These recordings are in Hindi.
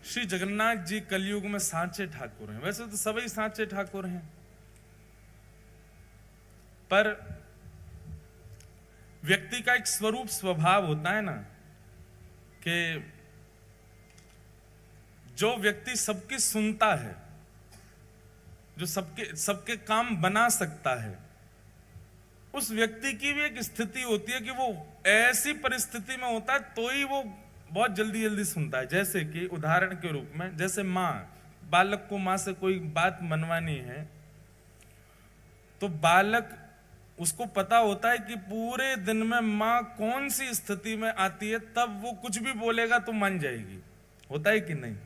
श्री जगन्नाथ जी कलयुग में सांचे ठाकुर हैं। वैसे तो सभी सांचे ठाकुर हैं, पर व्यक्ति का एक स्वरूप स्वभाव होता है ना, कि जो व्यक्ति सबकी सुनता है, जो सबके काम बना सकता है, उस व्यक्ति की भी एक स्थिति होती है कि वो ऐसी परिस्थिति में होता है तो ही वो बहुत जल्दी जल्दी सुनता है। जैसे कि उदाहरण के रूप में, जैसे माँ, बालक को माँ से कोई बात मनवानी है तो बालक, उसको पता होता है कि पूरे दिन में माँ कौन सी स्थिति में आती है, तब वो कुछ भी बोलेगा तो मान जाएगी। होता है कि नहीं?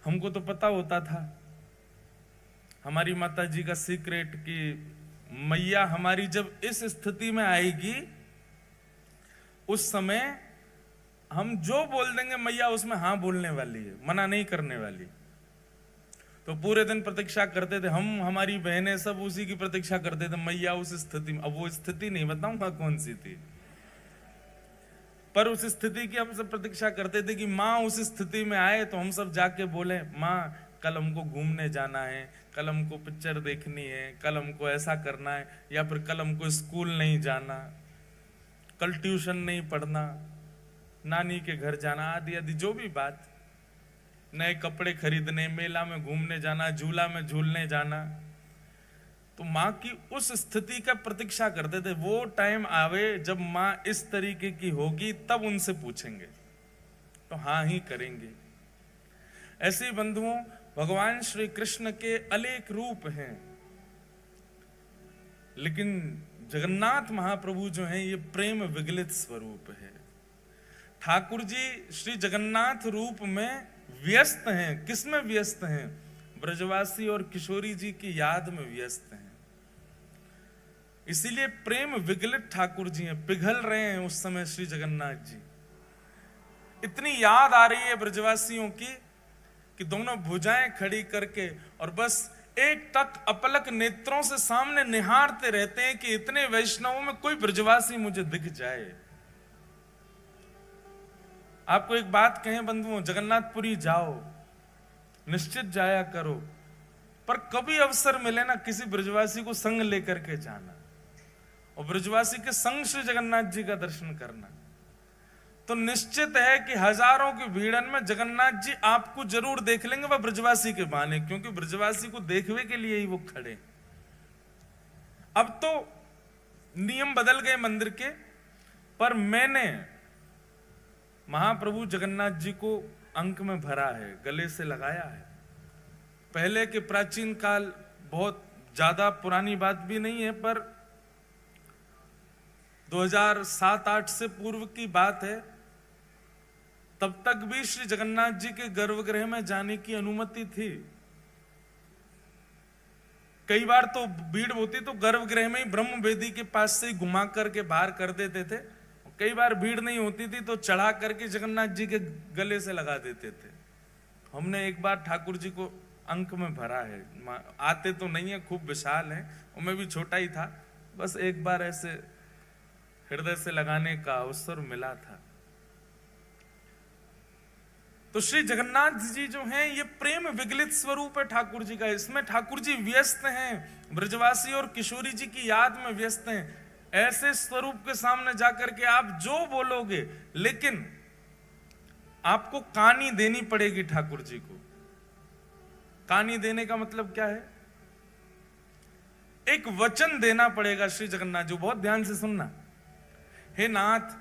हमको तो पता होता था, हमारी माता जी का सीक्रेट, कि मैया हमारी जब इस स्थिति में आएगी उस समय हम जो बोल देंगे मैया उसमें हाँ बोलने वाली है, मना नहीं करने वाली। तो पूरे दिन प्रतीक्षा करते थे हम, हमारी बहनें सब उसी की प्रतीक्षा करते थे, मैया उस स्थिति में। अब वो स्थिति नहीं बताऊंगा कौन सी थी, पर उस स्थिति की हम सब प्रतीक्षा करते थे कि माँ उस स्थिति में आए तो हम सब जाके बोले, माँ कल हमको घूमने जाना है, कल हमको पिक्चर देखनी है, कल हमको ऐसा करना है, या फिर कल हमको स्कूल नहीं जाना, कल ट्यूशन नहीं पढ़ना, नानी के घर जाना, आदि आदि जो भी बात, नए कपड़े खरीदने, मेला में घूमने जाना, झूला में झूलने जाना। तो माँ की उस स्थिति का प्रतीक्षा करते थे, वो टाइम आवे जब माँ इस तरीके की होगी तब उनसे पूछेंगे तो हाँ ही करेंगे। ऐसे बंधुओं, भगवान श्री कृष्ण के अनेक रूप हैं, लेकिन जगन्नाथ महाप्रभु जो हैं ये प्रेम विगलित स्वरूप है। ठाकुर जी श्री जगन्नाथ रूप में व्यस्त हैं। किसमें व्यस्त हैं? ब्रजवासी और किशोरी जी की याद में व्यस्त हैं। इसीलिए प्रेम विगलित ठाकुर जी हैं, पिघल रहे हैं उस समय श्री जगन्नाथ जी। इतनी याद आ रही है ब्रजवासियों की कि दोनों भुजाएं खड़ी करके और बस एक टक अपलक नेत्रों से सामने निहारते रहते हैं कि इतने वैष्णवों में कोई ब्रजवासी मुझे दिख जाए। आपको एक बात कहें बंधुओं, जगन्नाथपुरी जाओ, निश्चित जाया करो, पर कभी अवसर मिले ना किसी ब्रजवासी को संग लेकर के जाना और ब्रजवासी के संग श्री जगन्नाथ जी का दर्शन करना, तो निश्चित है कि हजारों की भीड़न में जगन्नाथ जी आपको जरूर देख लेंगे, वह ब्रजवासी के बहाने, क्योंकि ब्रजवासी को देखने के लिए ही वो खड़े। अब तो नियम बदल गए मंदिर के, पर मैंने महाप्रभु जगन्नाथ जी को अंक में भरा है, गले से लगाया है। पहले के प्राचीन काल, बहुत ज्यादा पुरानी बात भी नहीं है, पर 2007-8 से पूर्व की बात है, तब तक भी श्री जगन्नाथ जी के गर्भगृह में जाने की अनुमति थी। कई बार तो भीड़ होती तो गर्भगृह में ही ब्रह्म वेदी के पास से ही घुमा करके बाहर कर देते थे। कई बार भीड़ नहीं होती थी तो चढ़ा करके जगन्नाथ जी के गले से लगा देते थे। हमने एक बार ठाकुर जी को अंक में भरा है, आते तो नहीं है, खूब विशाल है, और मैं भी छोटा ही था, बस एक बार ऐसे हृदय से लगाने का अवसर मिला था। तो श्री जगन्नाथ जी जो हैं ये प्रेम विगलित स्वरूप है ठाकुर जी का। इसमें ठाकुर जी व्यस्त हैं, ब्रजवासी और किशोरी जी की याद में व्यस्त हैं। ऐसे स्वरूप के सामने जाकर के आप जो बोलोगे, लेकिन आपको कानी देनी पड़ेगी ठाकुर जी को। कानी देने का मतलब क्या है? एक वचन देना पड़ेगा श्री जगन्नाथ जी। बहुत ध्यान से सुनना। हे नाथ,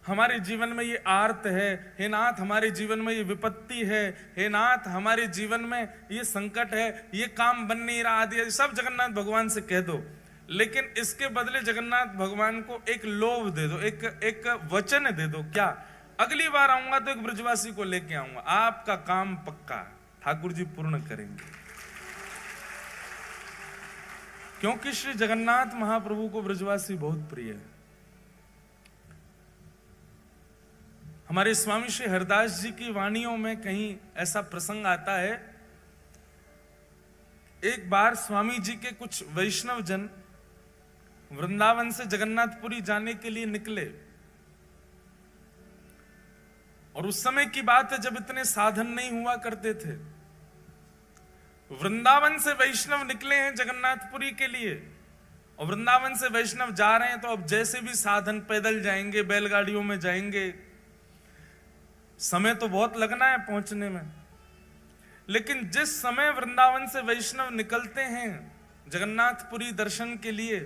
हमारे जीवन में ये आर्त है, हे नाथ हमारे जीवन में ये विपत्ति है, हे नाथ हमारे जीवन में ये संकट है, ये काम बन नहीं रहा, आदि सब जगन्नाथ भगवान से कह दो। लेकिन इसके बदले जगन्नाथ भगवान को एक लोभ दे दो, एक वचन दे दो। क्या? अगली बार आऊंगा तो एक ब्रजवासी को लेके आऊंगा, आपका काम पक्का ठाकुर जी पूर्ण करेंगे। क्योंकि श्री जगन्नाथ महाप्रभु को ब्रजवासी बहुत प्रिय है। हमारे स्वामी श्री हरदास जी की वाणियों में कहीं ऐसा प्रसंग आता है, एक बार स्वामी जी के कुछ वैष्णव जन वृंदावन से जगन्नाथपुरी जाने के लिए निकले और उस समय की बात है जब इतने साधन नहीं हुआ करते थे। वृंदावन से वैष्णव निकले हैं जगन्नाथपुरी के लिए, और वृंदावन से वैष्णव जा रहे हैं तो अब जैसे भी साधन, पैदल जाएंगे, बैलगाड़ियों में जाएंगे, समय तो बहुत लगना है पहुंचने में। लेकिन जिस समय वृंदावन से वैष्णव निकलते हैं जगन्नाथपुरी दर्शन के लिए,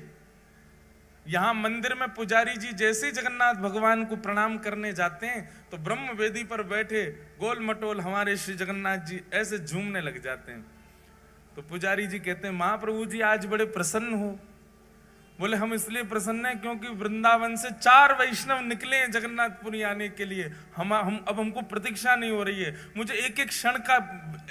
यहां मंदिर में पुजारी जी जैसे जगन्नाथ भगवान को प्रणाम करने जाते हैं तो ब्रह्म वेदी पर बैठे गोल मटोल हमारे श्री जगन्नाथ जी ऐसे झूमने लग जाते हैं। तो पुजारी जी कहते हैं, महाप्रभु जी आज बड़े प्रसन्न हो। बोले, हम इसलिए प्रसन्न हैं क्योंकि वृंदावन से 4 वैष्णव निकले हैं जगन्नाथपुरी आने के लिए। हम अब हमको प्रतीक्षा नहीं हो रही है। मुझे एक एक क्षण का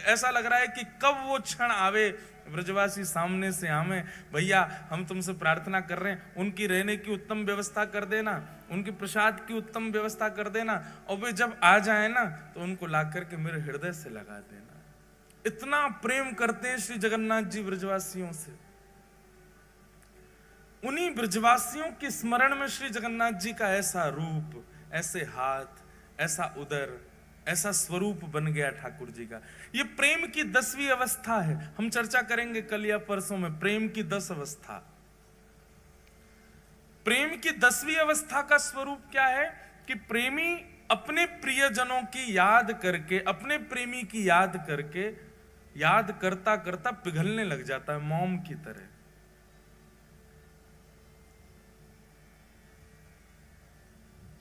ऐसा लग रहा है कि कब वो क्षण आवे, ब्रजवासी सामने से आवे। भैया हम तुमसे प्रार्थना कर रहे हैं, उनकी रहने की उत्तम व्यवस्था कर देना, उनके प्रसाद की उत्तम व्यवस्था कर देना, और वे जब आ जाए ना तो उनको ला करके मेरे हृदय से लगा देना। इतना प्रेम करते हैं श्री जगन्नाथ जी ब्रजवासियों से। उन्हीं ब्रजवासियों के स्मरण में श्री जगन्नाथ जी का ऐसा रूप, ऐसे हाथ, ऐसा उदर, ऐसा स्वरूप बन गया ठाकुर जी का। ये प्रेम की 10वीं अवस्था है। हम चर्चा करेंगे कल या परसों में प्रेम की 10 अवस्था। प्रेम की 10वीं अवस्था का स्वरूप क्या है कि प्रेमी अपने प्रियजनों की याद करके, अपने प्रेमी की याद करके, याद करता करता पिघलने लग जाता है मोम की तरह।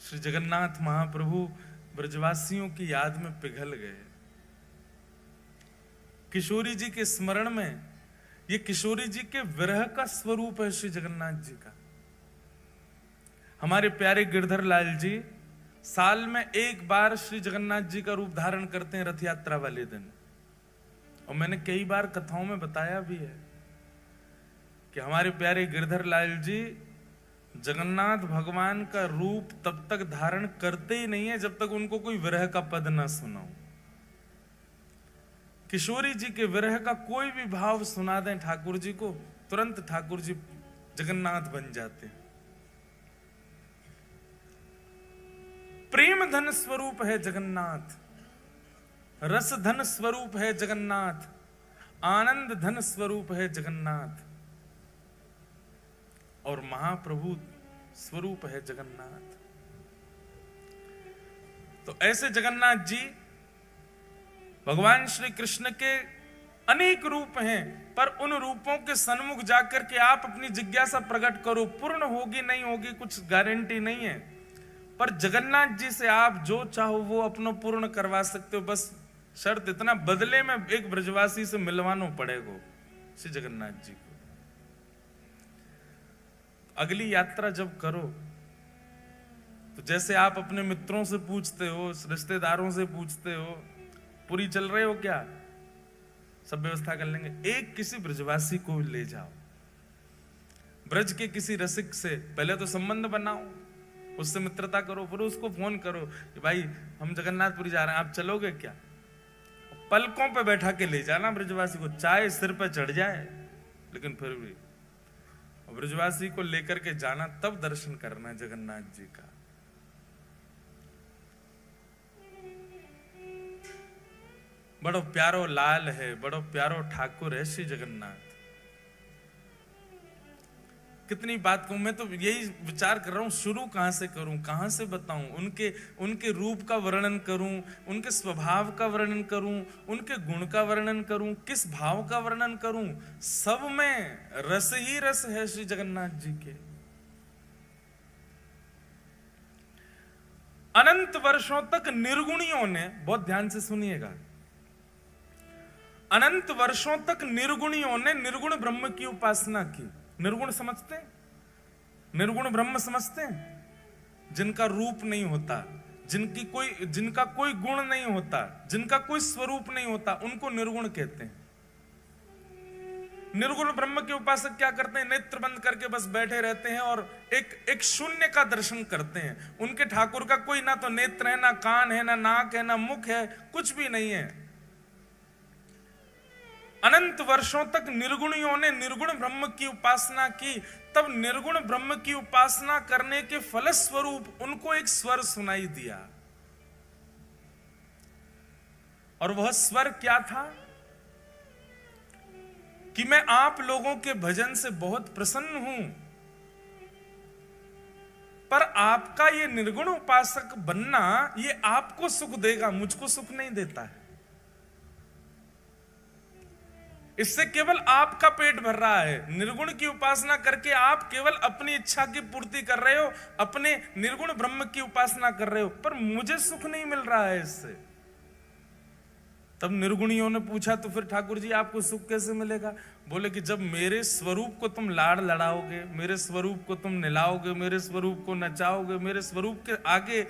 श्री जगन्नाथ महाप्रभु ब्रजवासियों की याद में पिघल गए। किशोरी जी के स्मरण में, ये किशोरी जी के विरह का स्वरूप है श्री जगन्नाथ जी का। हमारे प्यारे गिरधर लाल जी साल में एक बार श्री जगन्नाथ जी का रूप धारण करते हैं रथ यात्रा वाले दिन। और मैंने कई बार कथाओं में बताया भी है कि हमारे प्यारे गिरधर लाल जी जगन्नाथ भगवान का रूप तब तक धारण करते ही नहीं है जब तक उनको कोई विरह का पद ना सुनाओ। किशोरी जी के विरह का कोई भी भाव सुना दें ठाकुर जी को, तुरंत ठाकुर जी जगन्नाथ बन जाते हैं। प्रेम धन स्वरूप है जगन्नाथ, रस धन स्वरूप है जगन्नाथ, आनंद धन स्वरूप है जगन्नाथ, और महाप्रभु स्वरूप है जगन्नाथ। तो ऐसे जगन्नाथ जी भगवान श्री कृष्ण के अनेक रूप हैं, पर उन रूपों के सन्मुख जाकर के आप अपनी जिज्ञासा प्रकट करो। पूर्ण होगी नहीं होगी कुछ गारंटी नहीं है, पर जगन्नाथ जी से आप जो चाहो वो अपना पूर्ण करवा सकते हो। बस शर्त इतना, बदले में एक ब्रजवासी से मिलवाना पड़ेगा श्री जगन्नाथ जी को। अगली यात्रा जब करो तो जैसे आप अपने मित्रों से पूछते हो, रिश्तेदारों से पूछते हो, पूरी चल रहे हो क्या, सब व्यवस्था कर लेंगे। एक किसी ब्रजवासी को ले जाओ, ब्रज के किसी रसिक से पहले तो संबंध बनाओ, उससे मित्रता करो, फिर उसको फोन करो कि भाई हम जगन्नाथपुरी जा रहे हैं, आप चलोगे क्या। पलकों पे बैठा के ले जाना ब्रजवासी को, चाहे सिर पे चढ़ जाए, लेकिन फिर भी ब्रजवासी को लेकर के जाना, तब दर्शन करना जगन्नाथ जी का। बड़ो प्यारो लाल है, बड़ो प्यारो ठाकुर है श्री जगन्नाथ। कितनी बात कहूं, मैं तो यही विचार कर रहा हूं शुरू कहां से करूं, कहां से बताऊं, उनके रूप का वर्णन करूं, उनके स्वभाव का वर्णन करूं, उनके गुण का वर्णन करूं, किस भाव का वर्णन करूं। सब में रस ही रस है श्री जगन्नाथ जी के। अनंत वर्षों तक निर्गुणियों ने, बहुत ध्यान से सुनिएगा, अनंत वर्षों तक निर्गुणियों ने निर्गुण ब्रह्म की उपासना की। निर्गुण समझते हैं, निर्गुण ब्रह्म समझते हैं, जिनका रूप नहीं होता, जिनका कोई गुण नहीं होता, जिनका कोई स्वरूप नहीं होता, उनको निर्गुण कहते हैं। निर्गुण ब्रह्म के उपासक क्या करते हैं, नेत्र बंद करके बस बैठे रहते हैं और एक शून्य का दर्शन करते हैं। उनके ठाकुर का कोई ना तो नेत्र है, ना कान है, ना नाक है, ना मुख है, कुछ भी नहीं है। अनंत वर्षों तक निर्गुणियों ने निर्गुण ब्रह्म की उपासना की, तब निर्गुण ब्रह्म की उपासना करने के फलस्वरूप उनको एक स्वर सुनाई दिया। और वह स्वर क्या था कि मैं आप लोगों के भजन से बहुत प्रसन्न हूं, पर आपका ये निर्गुण उपासक बनना ये आपको सुख देगा, मुझको सुख नहीं देता है। इससे केवल आपका पेट भर रहा है। निर्गुण की उपासना करके आप केवल अपनी इच्छा की पूर्ति कर रहे हो, अपने निर्गुण ब्रह्म की उपासना कर रहे हो, पर मुझे सुख नहीं मिल रहा है इससे। तब निर्गुणियों ने पूछा, तो फिर ठाकुर जी आपको सुख कैसे मिलेगा? बोले कि जब मेरे स्वरूप को तुम लाड़ लड़ाओगे, मेरे स्वरूप को तुम निलाओगे, मेरे स्वरूप को नचाओगे, मेरे स्वरूप के आगे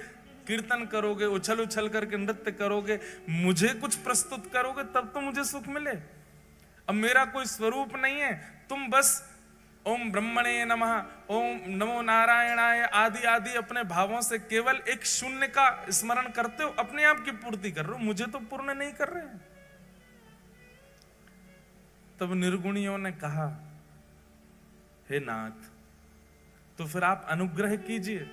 कीर्तन करोगे, उछल उछल करके नृत्य करोगे, मुझे कुछ प्रस्तुत करोगे, तब तो मुझे सुख मिले। अब मेरा कोई स्वरूप नहीं है, तुम बस ओम ब्रह्मणे नमः, ओम नमो नारायणाय आदि आदि अपने भावों से केवल एक शून्य का स्मरण करते हो, अपने आप की पूर्ति कर रहे हो, मुझे तो पूर्ण नहीं कर रहे हैं। तब निर्गुणियों ने कहा, हे नाथ, तो फिर आप अनुग्रह कीजिए।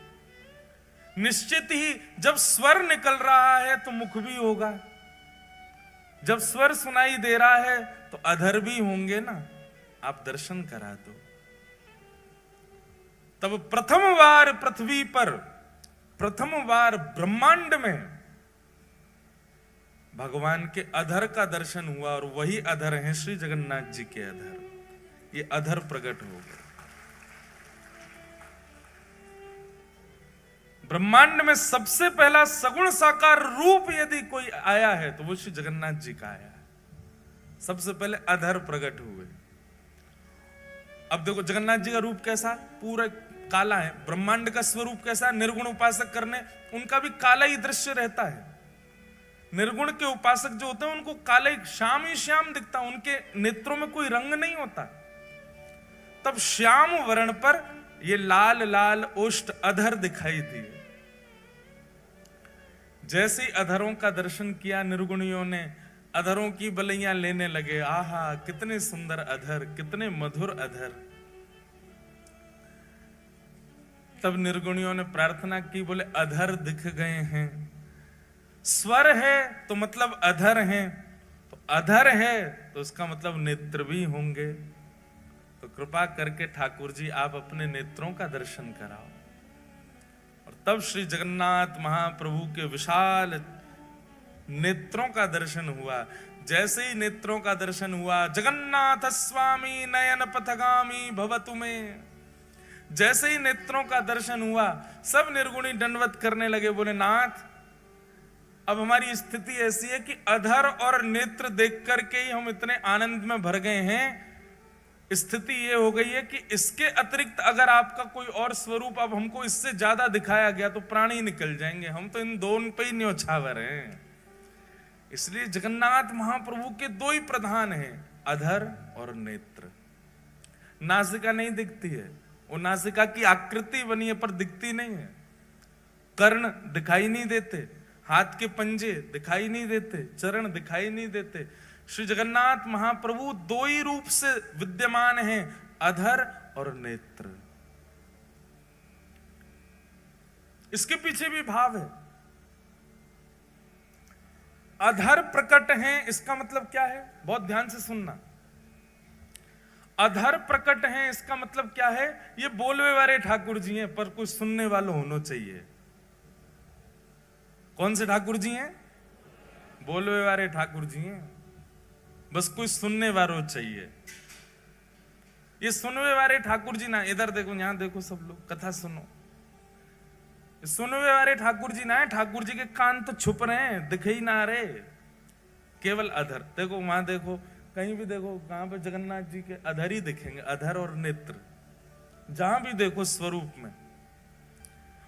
निश्चित ही जब स्वर निकल रहा है तो मुख भी होगा, जब स्वर सुनाई दे रहा है तो अधर भी होंगे ना, आप दर्शन करा दो। तब प्रथम बार पृथ्वी पर, प्रथम बार ब्रह्मांड में भगवान के अधर का दर्शन हुआ, और वही अधर हैं श्री जगन्नाथ जी के अधर। ये अधर प्रकट हो गए। ब्रह्मांड में सबसे पहला सगुण साकार रूप यदि कोई आया है तो वो श्री जगन्नाथ जी का आया है। सबसे पहले अधर प्रकट हुए। अब देखो जगन्नाथ जी का रूप कैसा, पूरा काला है। ब्रह्मांड का स्वरूप कैसा, निर्गुण उपासक करने उनका भी काला ही दृश्य रहता है। निर्गुण के उपासक जो होते हैं उनको काला ही श्याम ही श्याम दिखता, उनके नेत्रों में कोई रंग नहीं होता। तब श्याम वर्ण पर ये लाल लाल ओष्ठ अधर दिखाई दिए। जैसे ही अधरों का दर्शन किया निर्गुणियों ने, अधरों की बलैयां लेने लगे। आहा कितने सुंदर अधर, कितने मधुर अधर। तब निर्गुणियों ने प्रार्थना की, बोले अधर दिख गए हैं, स्वर है तो मतलब अधर हैं, तो अधर है तो उसका मतलब नेत्र भी होंगे। तो कृपा करके ठाकुर जी आप अपने नेत्रों का दर्शन कराओ। और तब श्री जगन्नाथ महाप्रभु के विशाल नेत्रों का दर्शन हुआ। जैसे ही नेत्रों का दर्शन हुआ, जगन्नाथ स्वामी नयन पथगामी भवतु में, जैसे ही नेत्रों का दर्शन हुआ सब निर्गुणी दंडवत करने लगे। बोले नाथ अब हमारी स्थिति ऐसी है कि अधर और नेत्र देख करके ही हम इतने आनंद में भर गए हैं। स्थिति ये हो गई है कि इसके अतिरिक्त अगर आपका कोई और स्वरूप अब हमको इससे ज्यादा दिखाया गया तो प्राण ही निकल जाएंगे, हम तो इन दोनों पे ही न्योछावर हैं। इसलिए जगन्नाथ महाप्रभु के दो ही प्रधान हैं, अधर और नेत्र। नासिका नहीं दिखती है, वो नासिका की आकृति बनी है पर दिखती नहीं है। कर्ण दिखाई नहीं देते, हाथ के पंजे दिखाई नहीं देते, चरण दिखाई नहीं देते। श्री जगन्नाथ महाप्रभु दो ही रूप से विद्यमान हैं, अधर और नेत्र। इसके पीछे भी भाव है। अधर प्रकट हैं इसका मतलब क्या है, बहुत ध्यान से सुनना। अधर प्रकट हैं इसका मतलब क्या है, ये बोलवे वाले ठाकुर जी हैं पर कुछ सुनने वाले होना चाहिए। कौन से ठाकुर जी हैं? बोलवे वाले ठाकुर जी हैं, बस कोई सुनने वालों चाहिए। ये सुनवे वाले ठाकुर जी ना, इधर देखो यहां देखो सब लोग कथा सुनो। सुनवे वाले ठाकुर जी ना है, ठाकुर जी के कान तो छुप रहे हैं, दिख ही ना रहे, केवल अधर। देखो वहां देखो, कहीं भी देखो, कहां पे जगन्नाथ जी के अधर ही दिखेंगे, अधर और नेत्र। जहां भी देखो स्वरूप में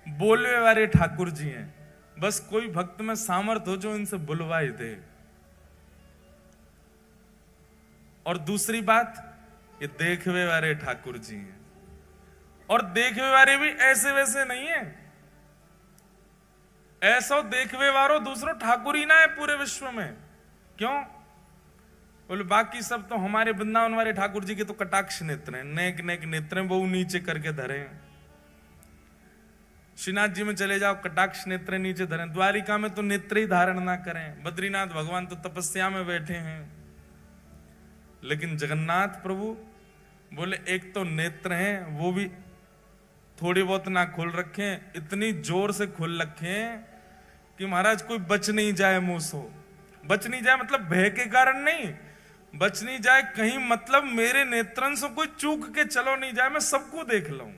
बोलवे वाले ठाकुर जी हैं। बस कोई भक्त में सामर्थ्य हो जो इनसे बुलवाई दे। और दूसरी बात, ये देखवे वाले ठाकुर जी हैं, और देखवे वाले भी ऐसे वैसे नहीं है। ऐसा देखवे वालो दूसरों ठाकुर ही ना है पूरे विश्व में। क्यों? बोले बाकी सब तो हमारे वृंदावन वाले ठाकुर जी के तो कटाक्ष नेत्र हैं, नेक नेक नेत्र हैं, वो नीचे करके धरे हैं। श्रीनाथ जी में चले जाओ, कटाक्ष नेत्र नीचे धरें। द्वारिका में तो नेत्र ही धारण ना करें। बद्रीनाथ भगवान तो तपस्या में बैठे हैं। लेकिन जगन्नाथ प्रभु बोले एक तो नेत्र हैं, वो भी थोड़ी बहुत ना खोल रखें, इतनी जोर से खोल रखें कि महाराज कोई बच नहीं जाए मुंह से। बच नहीं जाए मतलब भय के कारण नहीं, बच नहीं जाए कहीं मतलब मेरे नेत्रन से कोई चूक के चलो नहीं जाए, मैं सबको देख लूं।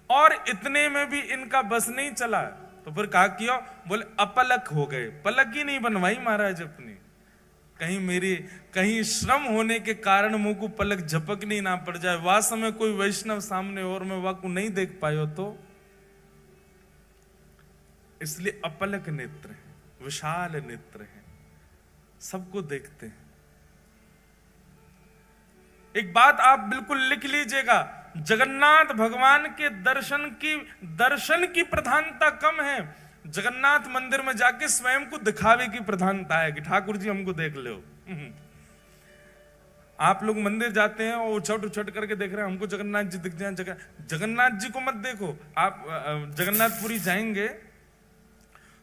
और इतने में भी इनका बस नहीं चला, तो फिर कहा किया, बोले अपलक हो गए। पलक ही नहीं बनवाई महाराज अपनी, कहीं श्रम होने के कारण मुंह को पलक झपकनी ना पड़ जाए। वह समय कोई वैष्णव सामने और मैं वह को नहीं देख पायो तो, इसलिए अपलक नेत्र है, विशाल नेत्र है, सबको देखते हैं। एक बात आप बिल्कुल लिख लीजिएगा, जगन्नाथ भगवान के दर्शन की प्रधानता कम है, जगन्नाथ मंदिर में जाके स्वयं को दिखावे की प्रधानता है कि ठाकुर जी हमको देख लो। आप लोग मंदिर जाते हैं और उछट करके देख रहे हैं हमको जगन्नाथ जी दिख जाए। जगन्नाथ जी को मत देखो। आप जगन्नाथपुरी जाएंगे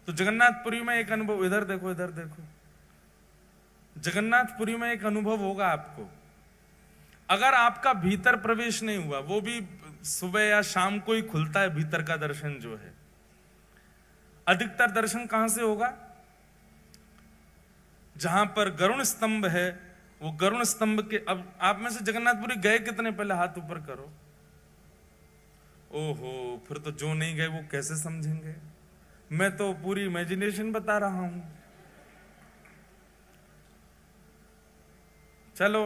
तो जगन्नाथपुरी में एक अनुभव, इधर देखो इधर देखो, जगन्नाथपुरी में एक अनुभव होगा आपको। अगर आपका भीतर प्रवेश नहीं हुआ, वो भी सुबह या शाम को ही खुलता है भीतर का दर्शन जो है, अधिकतर दर्शन कहां से होगा? जहां पर गरुण स्तंभ है, वो गरुण स्तंभ के, अब आप में से जगन्नाथपुरी गए कितने, पहले हाथ ऊपर करो। ओहो, फिर तो जो नहीं गए वो कैसे समझेंगे? मैं तो पूरी इमेजिनेशन बता रहा हूं। चलो,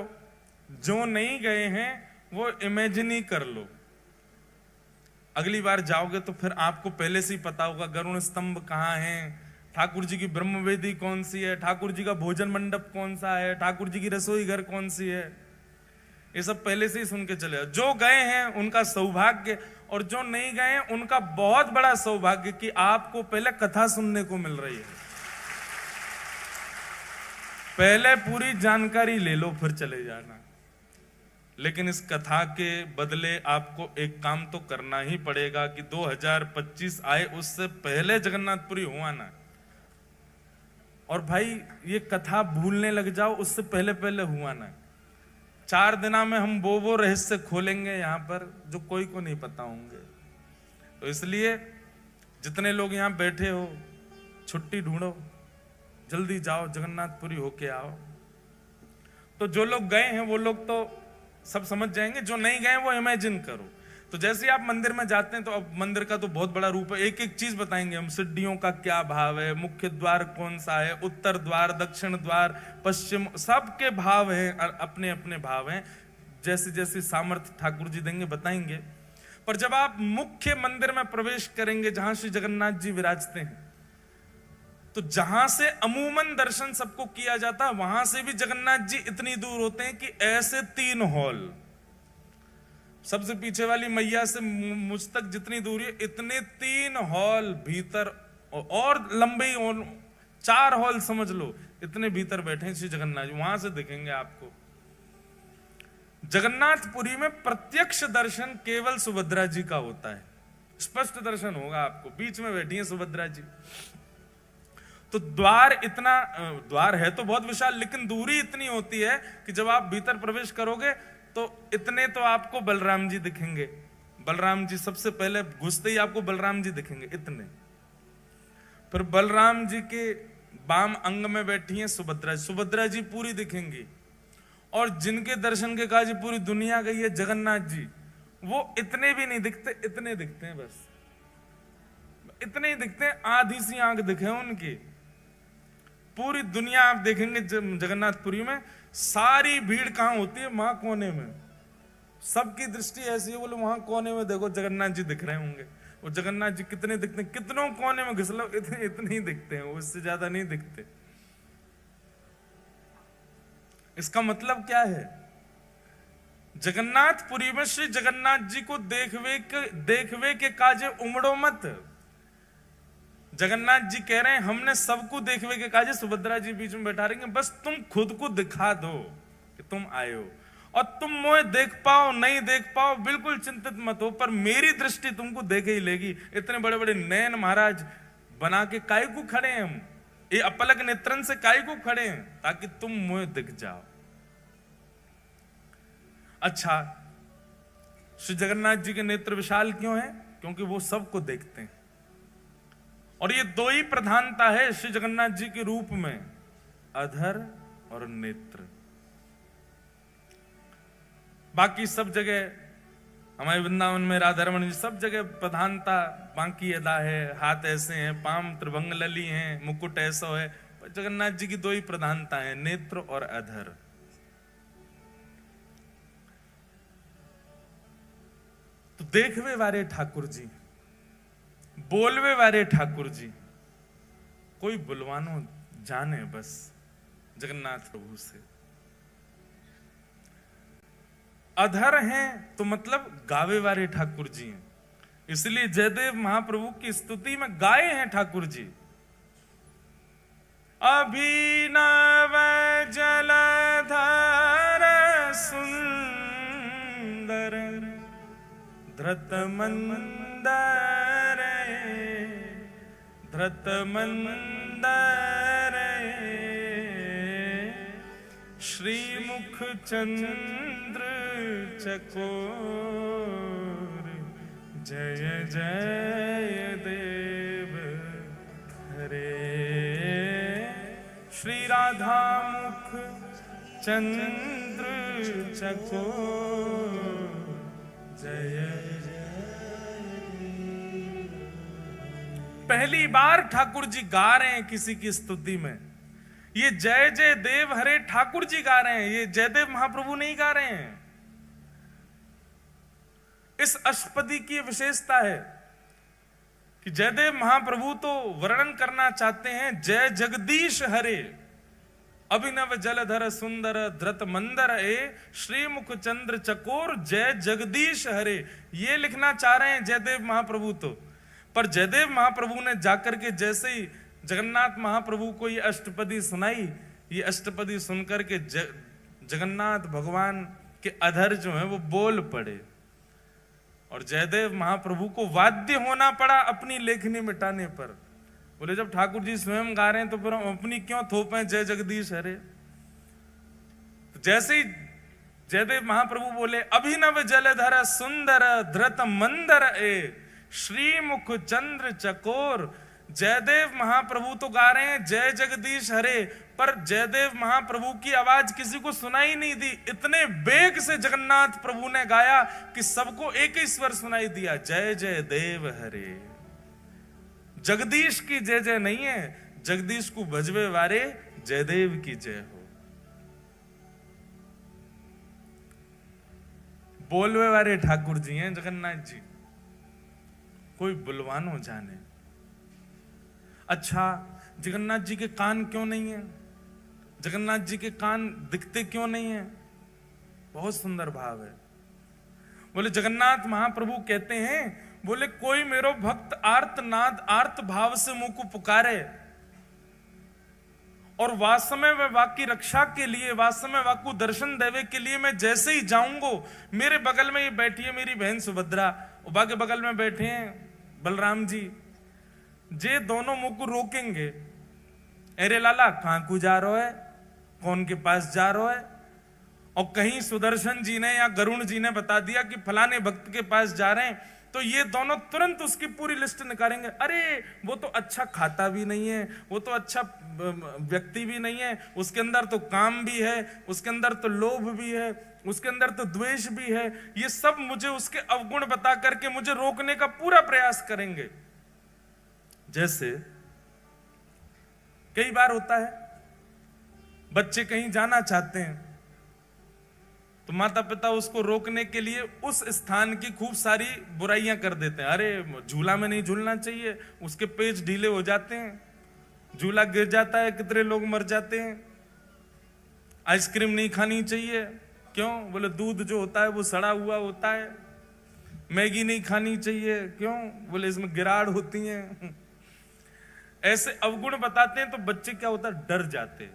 जो नहीं गए हैं वो इमेजिन ही कर लो। अगली बार जाओगे तो फिर आपको पहले से ही पता होगा गरुण स्तंभ कहाँ है, ठाकुर जी की ब्रह्मवेदी कौन सी है, ठाकुर जी का भोजन मंडप कौन सा है, ठाकुर जी की रसोई घर कौन सी है, ये सब पहले से ही सुन के चले। जो गए हैं उनका सौभाग्य, और जो नहीं गए हैं उनका बहुत बड़ा सौभाग्य कि आपको पहले कथा सुनने को मिल रही है। पहले पूरी जानकारी ले लो फिर चले जाना। लेकिन इस कथा के बदले आपको एक काम तो करना ही पड़ेगा कि 2025 आए उससे पहले जगन्नाथपुरी हुआ ना। और भाई ये कथा भूलने लग जाओ उससे पहले पहले हुआ ना। 4 दिना में हम वो रहस्य खोलेंगे यहाँ पर जो कोई को नहीं पता होंगे। तो इसलिए जितने लोग यहाँ बैठे हो, छुट्टी ढूंढो, जल्दी जाओ, जगन्नाथपुरी होके आओ। तो जो लोग गए हैं वो लोग तो सब समझ जाएंगे, जो नहीं गए वो इमेजिन करो। तो जैसे आप मंदिर में जाते हैं तो अब मंदिर का तो बहुत बड़ा रूप है, एक एक चीज बताएंगे हम। सीढ़ियों का क्या भाव है, मुख्य द्वार कौन सा है, उत्तर द्वार, दक्षिण द्वार, पश्चिम, सबके भाव हैं, अपने अपने भाव हैं। जैसे जैसे सामर्थ्य ठाकुर जी देंगे बताएंगे। पर जब आप मुख्य मंदिर में प्रवेश करेंगे जहां श्री जगन्नाथ जी विराजते हैं, तो जहां से अमूमन दर्शन सबको किया जाता है वहां से भी जगन्नाथ जी इतनी दूर होते हैं कि ऐसे 3 हॉल, सबसे पीछे वाली मैया से मुझ तक जितनी दूरी है, इतने 3 हॉल भीतर, और लंबे 4 हॉल समझ लो, इतने भीतर बैठे हैं श्री जगन्नाथ जी। वहां से दिखेंगे आपको। जगन्नाथपुरी में प्रत्यक्ष दर्शन केवल सुभद्रा जी का होता है, स्पष्ट दर्शन होगा आपको। बीच में बैठी है सुभद्रा जी। तो द्वार है तो बहुत विशाल, लेकिन दूरी इतनी होती है कि जब आप भीतर प्रवेश करोगे तो इतने तो आपको बलराम जी दिखेंगे। बलराम जी सबसे पहले घुसते ही आपको बलराम जी दिखेंगे, इतने। फिर बलराम जी के बाम अंग में बैठी हैं सुभद्रा। सुभद्रा जी पूरी दिखेंगी। और जिनके दर्शन के काज पूरी दुनिया गई है, जगन्नाथ जी, वो इतने भी नहीं दिखते, इतने दिखते हैं, बस इतने ही दिखते हैं। आधी सी आंख दिखे उनकी। पूरी दुनिया आप देखेंगे जगन्नाथपुरी में, सारी भीड़ कहां होती है? वहां कोने में। सबकी दृष्टि ऐसी है, बोले वहां कोने में देखो जगन्नाथ जी दिख रहे होंगे। वो जगन्नाथ जी कितने दिखते हैं? कितनों कोने में घुस लो, इतने ही दिखते हैं, उससे ज्यादा नहीं दिखते। इसका मतलब क्या है? जगन्नाथपुरी में श्री जगन्नाथ जी को देखवे के काजे उमड़ो मत। जगन्नाथ जी कह रहे हैं हमने सबको देखवे के काजे, सुभद्रा जी बीच में बैठा रहेंगे, बस तुम खुद को दिखा दो कि तुम आए हो। और तुम मुझे देख पाओ नहीं देख पाओ बिल्कुल चिंतित मत हो, पर मेरी दृष्टि तुमको देख ही लेगी। इतने बड़े बड़े नयन महाराज बना के काय को खड़े हैं हम, ये अपलक नेत्रन से काय को खड़े हैं, ताकि तुम मुझे दिख जाओ। अच्छा, श्री जगन्नाथ जी के नेत्र विशाल क्यों हैं? क्योंकि वो सबको देखते हैं। और ये दो ही प्रधानता है श्री जगन्नाथ जी के रूप में, अधर और नेत्र। बाकी सब जगह हमारे वृंदावन में राधा रमन जी सब जगह प्रधानता बाकी अदा है, हाथ ऐसे हैं, पाम त्रिभंग लली हैं, मुकुट ऐसा है। जगन्नाथ जी की दो ही प्रधानता है, नेत्र और अधर। तो देखवे वारे ठाकुर जी, बोलवे वारे ठाकुर जी, कोई बुलवानो जाने बस जगन्नाथ प्रभु से। अधर हैं तो मतलब गावे वाले ठाकुर जी हैं, इसलिए जयदेव महाप्रभु की स्तुति में गाए हैं ठाकुर जी। अभिनव जलधर सुंदर धृत मंदर, धृत मंदर श्रीमुख चंद्र चकोर, जय जय देव हरे। श्री राधा मुख चंद्र चकोर, जय जय। पहली बार ठाकुर जी गा रहे हैं किसी की स्तुति में, ये जय जय देव हरे ठाकुर जी गा रहे हैं, ये जयदेव महाप्रभु नहीं गा रहे हैं। इस अष्टपदी की विशेषता है कि जयदेव महाप्रभु तो वर्णन करना चाहते हैं जय जगदीश हरे, अभिनव जलधर सुंदर धृत मंदर ए श्रीमुख चंद्र चकोर, जय जगदीश हरे, ये लिखना चाह रहे हैं जयदेव महाप्रभु तो। पर जयदेव महाप्रभु ने जाकर के जैसे ही जगन्नाथ महाप्रभु को ये अष्टपदी सुनाई, ये अष्टपदी सुनकर के जगन्नाथ भगवान के अधर जो है वो बोल पड़े, और जयदेव महाप्रभु को वाद्य होना पड़ा अपनी लेखनी मिटाने पर। बोले जब ठाकुर जी स्वयं गा रहे हैं तो फिर हम अपनी क्यों थोपें जय जगदीश हरे। तो जैसे ही जयदेव महाप्रभु बोले अभिनव जलधर सुंदर धृत मंदर ए श्रीमुख चंद्र चकोर, जयदेव महाप्रभु तो गा रहे हैं जय जगदीश हरे, पर जयदेव महाप्रभु की आवाज किसी को सुनाई नहीं दी। इतने बेग से जगन्नाथ प्रभु ने गाया कि सबको एक ही स्वर सुनाई दिया, जय जय देव हरे। जगदीश की जय जय नहीं है, जगदीश को भजवे वारे जयदेव की जय हो। बोलवे वाले ठाकुर जी हैं जगन्नाथ जी, कोई बुलवानो जाने। अच्छा, जगन्नाथ जी के कान क्यों नहीं है? जगन्नाथ जी के कान दिखते क्यों नहीं है? बहुत सुंदर भाव है। बोले जगन्नाथ महाप्रभु कहते हैं, बोले कोई मेरो भक्त आर्त नाद आर्त भाव से मुंह को पुकारे, और वास्तव में वाकी रक्षा के लिए, वास्तव में वाकू दर्शन देवे के लिए मैं जैसे ही जाऊंगो, मेरे बगल में ये बैठी है मेरी बहन सुभद्रा, उबा के बगल में बैठे हैं बलराम जी, जे दोनों मुंह को रोकेंगे, अरे लाला कहां को जा रहा है, कौन के पास जा रहा है। और कहीं सुदर्शन जी ने या गरुण जी ने बता दिया कि फलाने भक्त के पास जा रहे हैं, तो ये दोनों तुरंत उसकी पूरी लिस्ट निकालेंगे। अरे वो तो अच्छा खाता भी नहीं है, वो तो अच्छा व्यक्ति भी नहीं है, उसके अंदर तो काम भी है, उसके अंदर तो लोभ भी है, उसके अंदर तो द्वेष भी है। ये सब मुझे उसके अवगुण बता करके मुझे रोकने का पूरा प्रयास करेंगे। जैसे कई बार होता है बच्चे कहीं जाना चाहते हैं तो माता पिता उसको रोकने के लिए उस स्थान की खूब सारी बुराइयां कर देते हैं। अरे झूला में नहीं झूलना चाहिए, उसके पेच ढीले हो जाते हैं, झूला गिर जाता है, कितने लोग मर जाते हैं। आइसक्रीम नहीं खानी चाहिए, क्यों? बोले दूध जो होता है वो सड़ा हुआ होता है। मैगी नहीं खानी चाहिए, क्यों? बोले इसमें गिराड़ होती हैं। ऐसे अवगुण बताते हैं तो बच्चे क्या होता है, डर जाते हैं।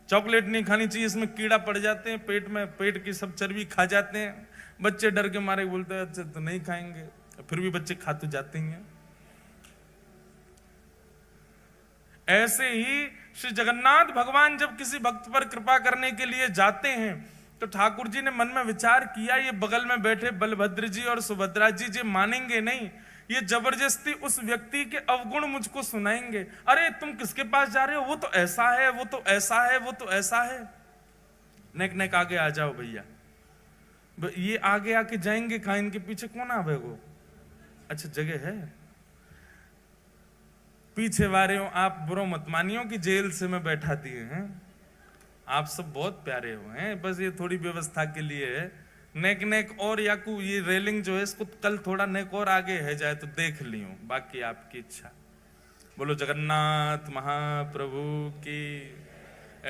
चॉकलेट नहीं खानी चाहिए, इसमें कीड़ा पड़ जाते हैं पेट में, पेट की सब चर्बी खा जाते हैं। बच्चे डर के मारे बोलते हैं अच्छा तो नहीं खाएंगे, फिर भी बच्चे खा तो जाते हैं। ऐसे ही श्री जगन्नाथ भगवान जब किसी भक्त पर कृपा करने के लिए जाते हैं तो ठाकुर जी ने मन में विचार किया, ये बगल में बैठे बलभद्र जी और सुभद्रा जी जी मानेंगे नहीं, ये जबरदस्ती उस व्यक्ति के अवगुण मुझको सुनाएंगे। अरे तुम किसके पास जा रहे हो, वो तो ऐसा है, वो तो ऐसा है, वो तो ऐसा है। नेक नेक आगे आ जाओ भैया, ये आगे आके जाएंगे कहां, इनके पीछे कौन आवेगो, अच्छा जगह है। पीछे वारे हो आप, बुरो मत मानियो कि जेल से मैं बैठा दिए हैं, आप सब बहुत प्यारे हो हैं, बस ये थोड़ी व्यवस्था के लिए है। नेक नेक और याकू ये रेलिंग जो है इसको कल थोड़ा नेक और आगे है जाए तो देख लियो, बाकी आपकी इच्छा। बोलो जगन्नाथ महाप्रभु की।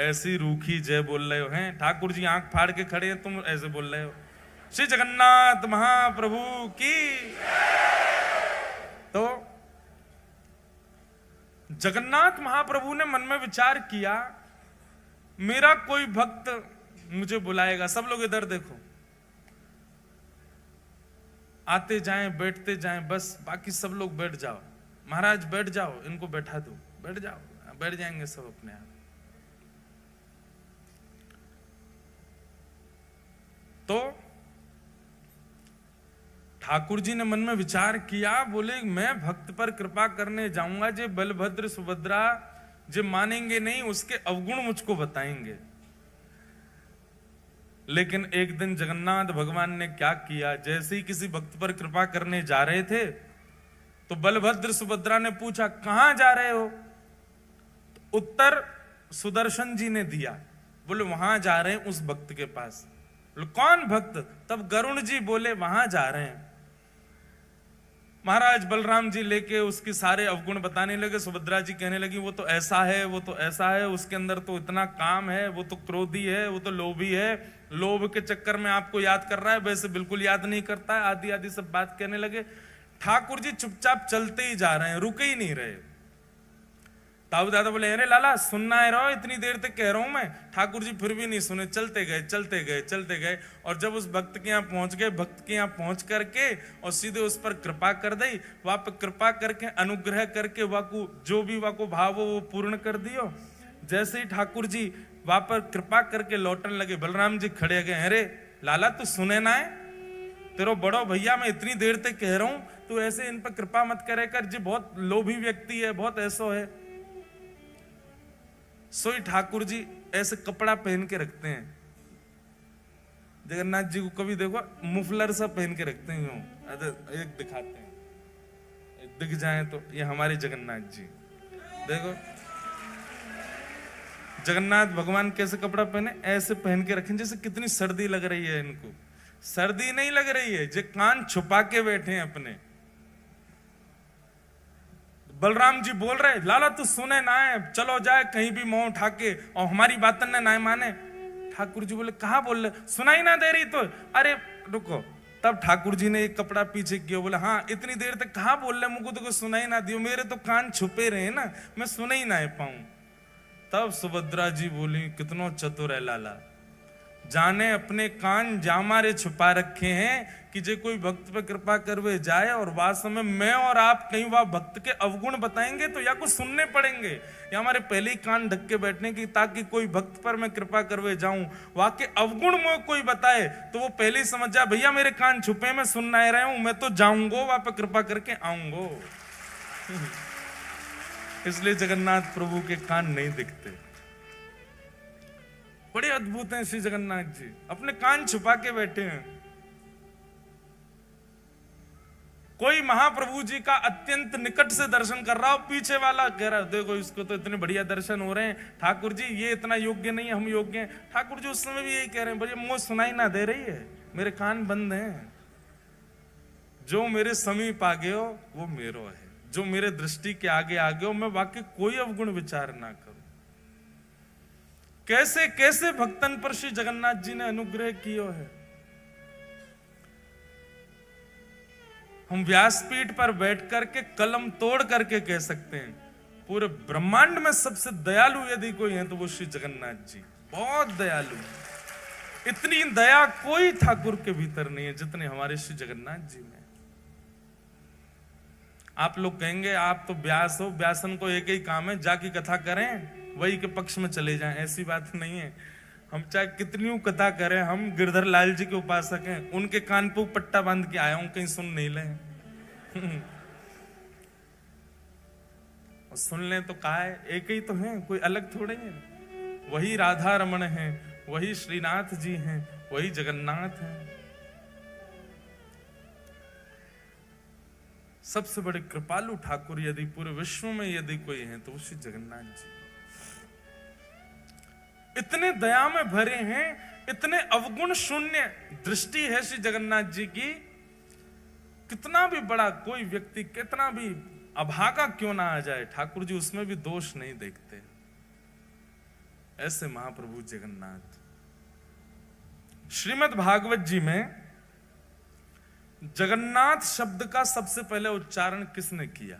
ऐसी रूखी जय बोल रहे हो हैं, ठाकुर जी आंख फाड़ के खड़े हैं, तुम ऐसे बोल रहे हो श्री जगन्नाथ महाप्रभु की। तो जगन्नाथ महाप्रभु ने मन में विचार किया, मेरा कोई भक्त मुझे बुलाएगा। सब लोग इधर देखो, आते जाएं बैठते जाएं, बस बाकी सब लोग बैठ जाओ। महाराज बैठ जाओ, इनको बैठा दो, बैठ जाओ, बैठ जाएंगे सब अपने आप। तो ठाकुर जी ने मन में विचार किया, बोले मैं भक्त पर कृपा करने जाऊंगा, जे बलभद्र सुभद्रा जे मानेंगे नहीं, उसके अवगुण मुझको बताएंगे। लेकिन एक दिन जगन्नाथ भगवान ने क्या किया, जैसे ही किसी भक्त पर कृपा करने जा रहे थे तो बलभद्र सुभद्रा ने पूछा कहां जा रहे हो, तो उत्तर सुदर्शन जी ने दिया, बोले वहां जा रहे हैं उस भक्त के पास। बोले कौन भक्त, तब गरुण जी बोले वहां जा रहे हैं। महाराज बलराम जी लेके उसके सारे अवगुण बताने लगे, सुभद्रा जी कहने लगी वो तो ऐसा है, वो तो ऐसा है, उसके अंदर तो इतना काम है, वो तो क्रोधी है, वो तो लोभी है, लोभ के चक्कर में आपको याद कर रहा है, वैसे बिल्कुल याद नहीं करता है, आदि आदि सब बात कहने लगे। ठाकुर जी चुपचाप चलते ही जा रहे हैं, रुके ही नहीं रहे। ताऊ दादा बोले अरे लाला सुनना है रहो, इतनी देर तक कह रहा हूं मैं। ठाकुर जी फिर भी नहीं सुने, चलते गए चलते गए चलते गए, और जब उस भक्त के यहाँ पहुंच गए, भक्त के यहाँ पहुंच करके और सीधे उस पर कृपा कर दी, वहां पर कृपा करके अनुग्रह करके वाकू जो भी वाको भाव हो वो पूर्ण कर दियो। जैसे ही ठाकुर जी वहां पर कृपा करके लौटने लगे, बलराम जी खड़े गए, अरे लाला तू सुने ना है, तेरो बड़ो भैया मैं इतनी देर तक कह रहा हूं, तू ऐसे इन पर कृपा मत करे कर, जी बहुत लोभी व्यक्ति है, बहुत ऐसो है। सोई ठाकुर जी ऐसे कपड़ा पहन के रखते हैं, जगन्नाथ जी को कभी देखो मुफलर सा पहन के रखते हैं, एक दिखाते हैं, दिख जाए तो ये हमारे जगन्नाथ जी। देखो जगन्नाथ भगवान कैसे कपड़ा पहने, ऐसे पहन के रखें जैसे कितनी सर्दी लग रही है इनको। सर्दी नहीं लग रही है, जो कान छुपा के बैठे हैं अपने। बलराम जी बोल रहे लाला तू सुने ना है, चलो जाए कहीं भी मुंह उठा के, और हमारी बातन ने ना माने। ठाकुर जी बोले कहा बोल रहे, सुनाई ना दे रही तो, अरे रुको। तब ठाकुर जी ने एक कपड़ा पीछे किया, बोले हाँ इतनी देर तक कहा बोल रहे, मुझको तो सुनाई ना दियो, मेरे तो कान छुपे रहे ना, मैं सुन ही ना पाऊं। तब सुभद्रा जी बोली कितनो चतुर है लाला, जाने अपने कान जामारे छुपा रखे हैं कि जे कोई भक्त पे कृपा करवे जाए और वास्तव में मैं और आप कहीं वहां भक्त के अवगुण बताएंगे तो या कुछ सुनने पड़ेंगे, या हमारे पहले ही कान ढक के बैठने की, ताकि कोई भक्त पर मैं कृपा करवे जाऊं, वहां के अवगुण में कोई बताए तो वो पहले ही समझ जाए भैया मेरे कान छुपे, मैं सुनना ही रहा हूं, मैं तो जाऊंगो वहां पर कृपा करके आऊंगो। इसलिए जगन्नाथ प्रभु के कान नहीं दिखते। बड़े अद्भुत हैं श्री जगन्नाथ जी, अपने कान छुपा के बैठे हैं। कोई महाप्रभु जी का अत्यंत निकट से दर्शन कर रहा हो, पीछे वाला कह रहा है देखो इसको तो इतने बढ़िया दर्शन हो रहे हैं, ठाकुर जी ये इतना योग्य नहीं है, हम योग्य हैं। ठाकुर जी उस समय भी यही कह रहे हैं, भैया मुझे सुनाई ना दे रही है, मेरे कान बंद हैं, जो मेरे समीप आ गए हो वो मेरो है, जो मेरे दृष्टि के आगे आ गए हो मैं वाकई कोई अवगुण विचार ना करूं। कैसे कैसे भक्तन पर श्री जगन्नाथ जी ने अनुग्रह किया है। हम व्यासपीठ पर बैठ करके कलम तोड़ करके कह सकते हैं पूरे ब्रह्मांड में सबसे दयालु यदि कोई है तो वो श्री जगन्नाथ जी, बहुत दयालु। इतनी दया कोई ठाकुर के भीतर नहीं है जितने हमारे श्री जगन्नाथ जी में। आप लोग कहेंगे आप तो व्यास हो, व्यासन को एक ही काम है जाकी कथा करें, वही के पक्ष में चले जाएं। ऐसी बात नहीं है। हम चाहे कितनी कथा करें, हम गिरधर लाल जी के उपासक हैं, उनके कान पे पट्टा बांध के आया हूं, कहीं सुन नहीं ले। और सुन लें तो कहा है, एक ही तो हैं, कोई अलग थोड़े हैं। वही राधा रमण हैं, वही श्रीनाथ जी हैं, वही जगन्नाथ हैं। सबसे बड़े कृपालु ठाकुर यदि पूरे विश्व में यदि कोई है तो वो श्री जगन्नाथ जी। इतने दया में भरे हैं, इतने अवगुण शून्य दृष्टि है श्री जगन्नाथ जी की। कितना भी बड़ा कोई व्यक्ति, कितना भी अभागा क्यों ना आ जाए, ठाकुर जी उसमें भी दोष नहीं देखते। ऐसे महाप्रभु जगन्नाथ। श्रीमद् भागवत जी में जगन्नाथ शब्द का सबसे पहले उच्चारण किसने किया?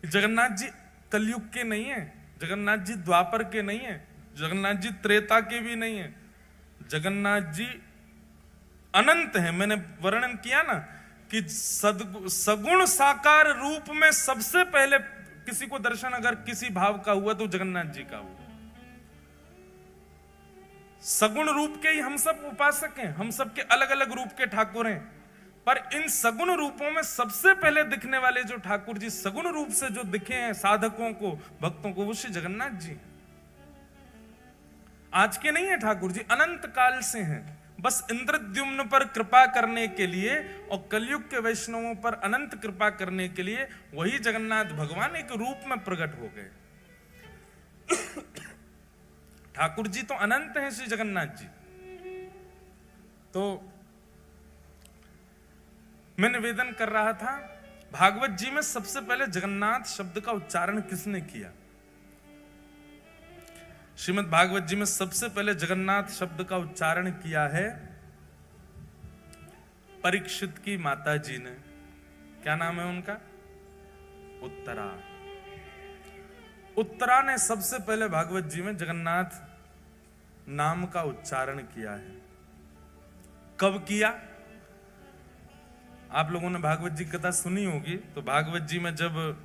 जगन्नाथ जी कलयुग के नहीं है, जगन्नाथ जी द्वापर के नहीं है, जगन्नाथ जी त्रेता के भी नहीं है। जगन्नाथ जी अनंत है। मैंने वर्णन किया ना कि सगुण साकार रूप में सबसे पहले किसी को दर्शन अगर किसी भाव का हुआ तो जगन्नाथ जी का हुआ। सगुण रूप के ही हम सब उपासक हैं, हम सब के अलग अलग रूप के ठाकुर हैं, पर इन सगुण रूपों में सबसे पहले दिखने वाले जो ठाकुर जी सगुण रूप से जो दिखे हैं साधकों को, भक्तों को, वो श्री जगन्नाथ जी। आज के नहीं है ठाकुर जी, अनंत काल से हैं। बस इंद्रद्युम्न पर कृपा करने के लिए और कलयुग के वैष्णवों पर अनंत कृपा करने के लिए वही जगन्नाथ भगवान एक रूप में प्रकट हो गए। ठाकुर जी तो अनंत हैं श्री जगन्नाथ जी। तो मैं निवेदन कर रहा था, भागवत जी में सबसे पहले जगन्नाथ शब्द का उच्चारण किसने किया? श्रीमद् भागवत जी में सबसे पहले जगन्नाथ शब्द का उच्चारण किया है परीक्षित की माता जी ने। क्या नाम है उनका? उत्तरा। उत्तरा ने सबसे पहले भागवत जी में जगन्नाथ नाम का उच्चारण किया है। कब किया? आप लोगों ने भागवत जी कथा सुनी होगी। तो भागवत जी में जब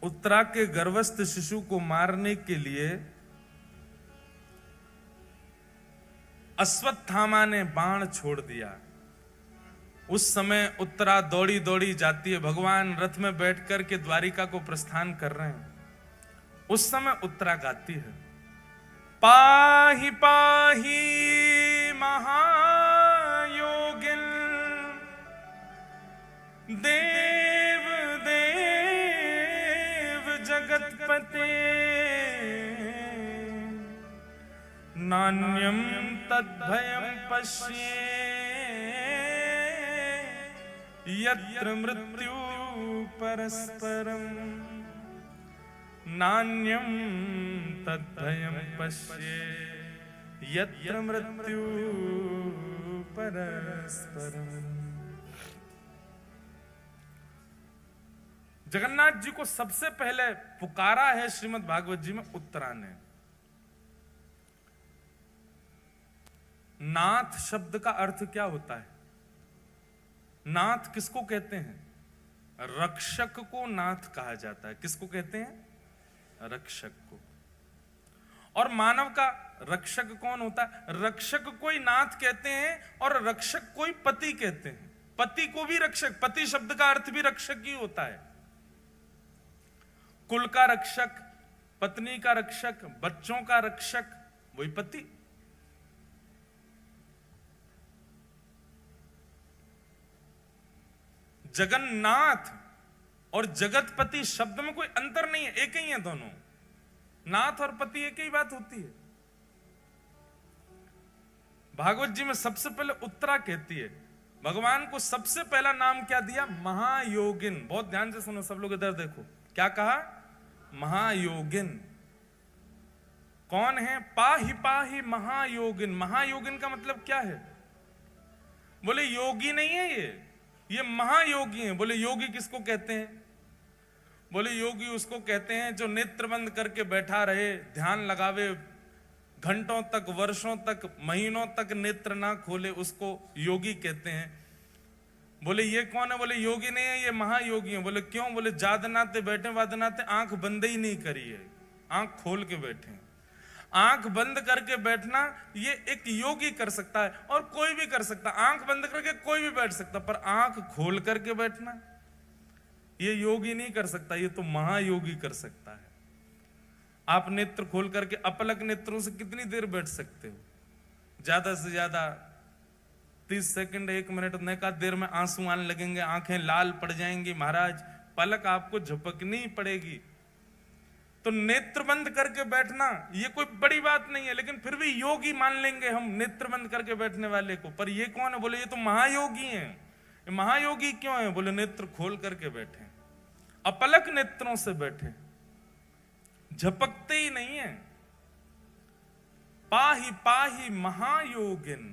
उत्तरा के गर्भस्थ शिशु को मारने के लिए अश्वत्थामा ने बाण छोड़ दिया, उस समय उत्तरा दौड़ी दौड़ी जाती है। भगवान रथ में बैठकर के द्वारिका को प्रस्थान कर रहे हैं। उस समय उत्तरा गाती है, पाहि पाहि महायोगिन देव देव जगतपते नान्यम तद्भयं पश्ये यत्र मृत्यु परस्परम नान्यम तद्भयं पश्ये यत्र मृत्यु परस्परम। जगन्नाथ जी को सबसे पहले पुकारा है श्रीमद् भागवत जी में उत्तरा ने। नाथ शब्द का अर्थ क्या होता है? नाथ किसको कहते हैं? रक्षक को नाथ कहा जाता है। किसको कहते हैं? रक्षक को। और मानव का रक्षक कौन होता है? रक्षक को ही नाथ कहते हैं और रक्षक को ही पति कहते हैं। पति को भी रक्षक, पति शब्द का अर्थ भी रक्षक ही होता है। कुल का रक्षक, पत्नी का रक्षक, बच्चों का रक्षक, वही पति। जगन्नाथ और जगतपति शब्द में कोई अंतर नहीं है, एक ही है दोनों। नाथ और पति एक ही बात होती है। भागवत जी में सबसे पहले उत्तरा कहती है। भगवान को सबसे पहला नाम क्या दिया? महायोगिन। बहुत ध्यान से सुनो सब लोग, इधर देखो। क्या कहा? महायोगिन। कौन है? पाहि पाहि महायोगिन। महायोगिन का मतलब क्या है? बोले योगी नहीं है ये महायोगी हैं। बोले योगी किसको कहते हैं? बोले योगी उसको कहते हैं जो नेत्र बंद करके बैठा रहे, ध्यान लगावे, घंटों तक, वर्षों तक, महीनों तक नेत्र ना खोले, उसको योगी कहते हैं। बोले ये कौन है? बोले योगी नहीं है, ये महायोगी है। बोले क्यों? बोले जादनाते बैठे वादनाते आंख बंद ही नहीं करी है, आंख खोल के बैठे। आंख बंद करके बैठना ये एक योगी कर सकता है, और कोई भी कर सकता। आंख बंद करके कोई भी बैठ सकता, पर आंख खोल करके बैठना ये योगी नहीं कर सकता, ये तो महायोगी कर सकता है। आप नेत्र खोल करके अपलक नेत्रों से कितनी देर बैठ सकते हो? ज्यादा से ज्यादा 30 सेकंड, 1 मिनट। न का देर में आंसू आने लगेंगे, आंखें लाल पड़ जाएंगी महाराज, पलक आपको झपकनी पड़ेगी। तो नेत्र बंद करके बैठना ये कोई बड़ी बात नहीं है, लेकिन फिर भी योगी मान लेंगे हम नेत्र बंद करके बैठने वाले को। पर ये कौन है? बोले ये तो महायोगी है। ये महायोगी क्यों है? बोले नेत्र खोल करके बैठे, अपलक नेत्रों से बैठे, झपकते ही नहीं है। पाही पाही महायोगिन।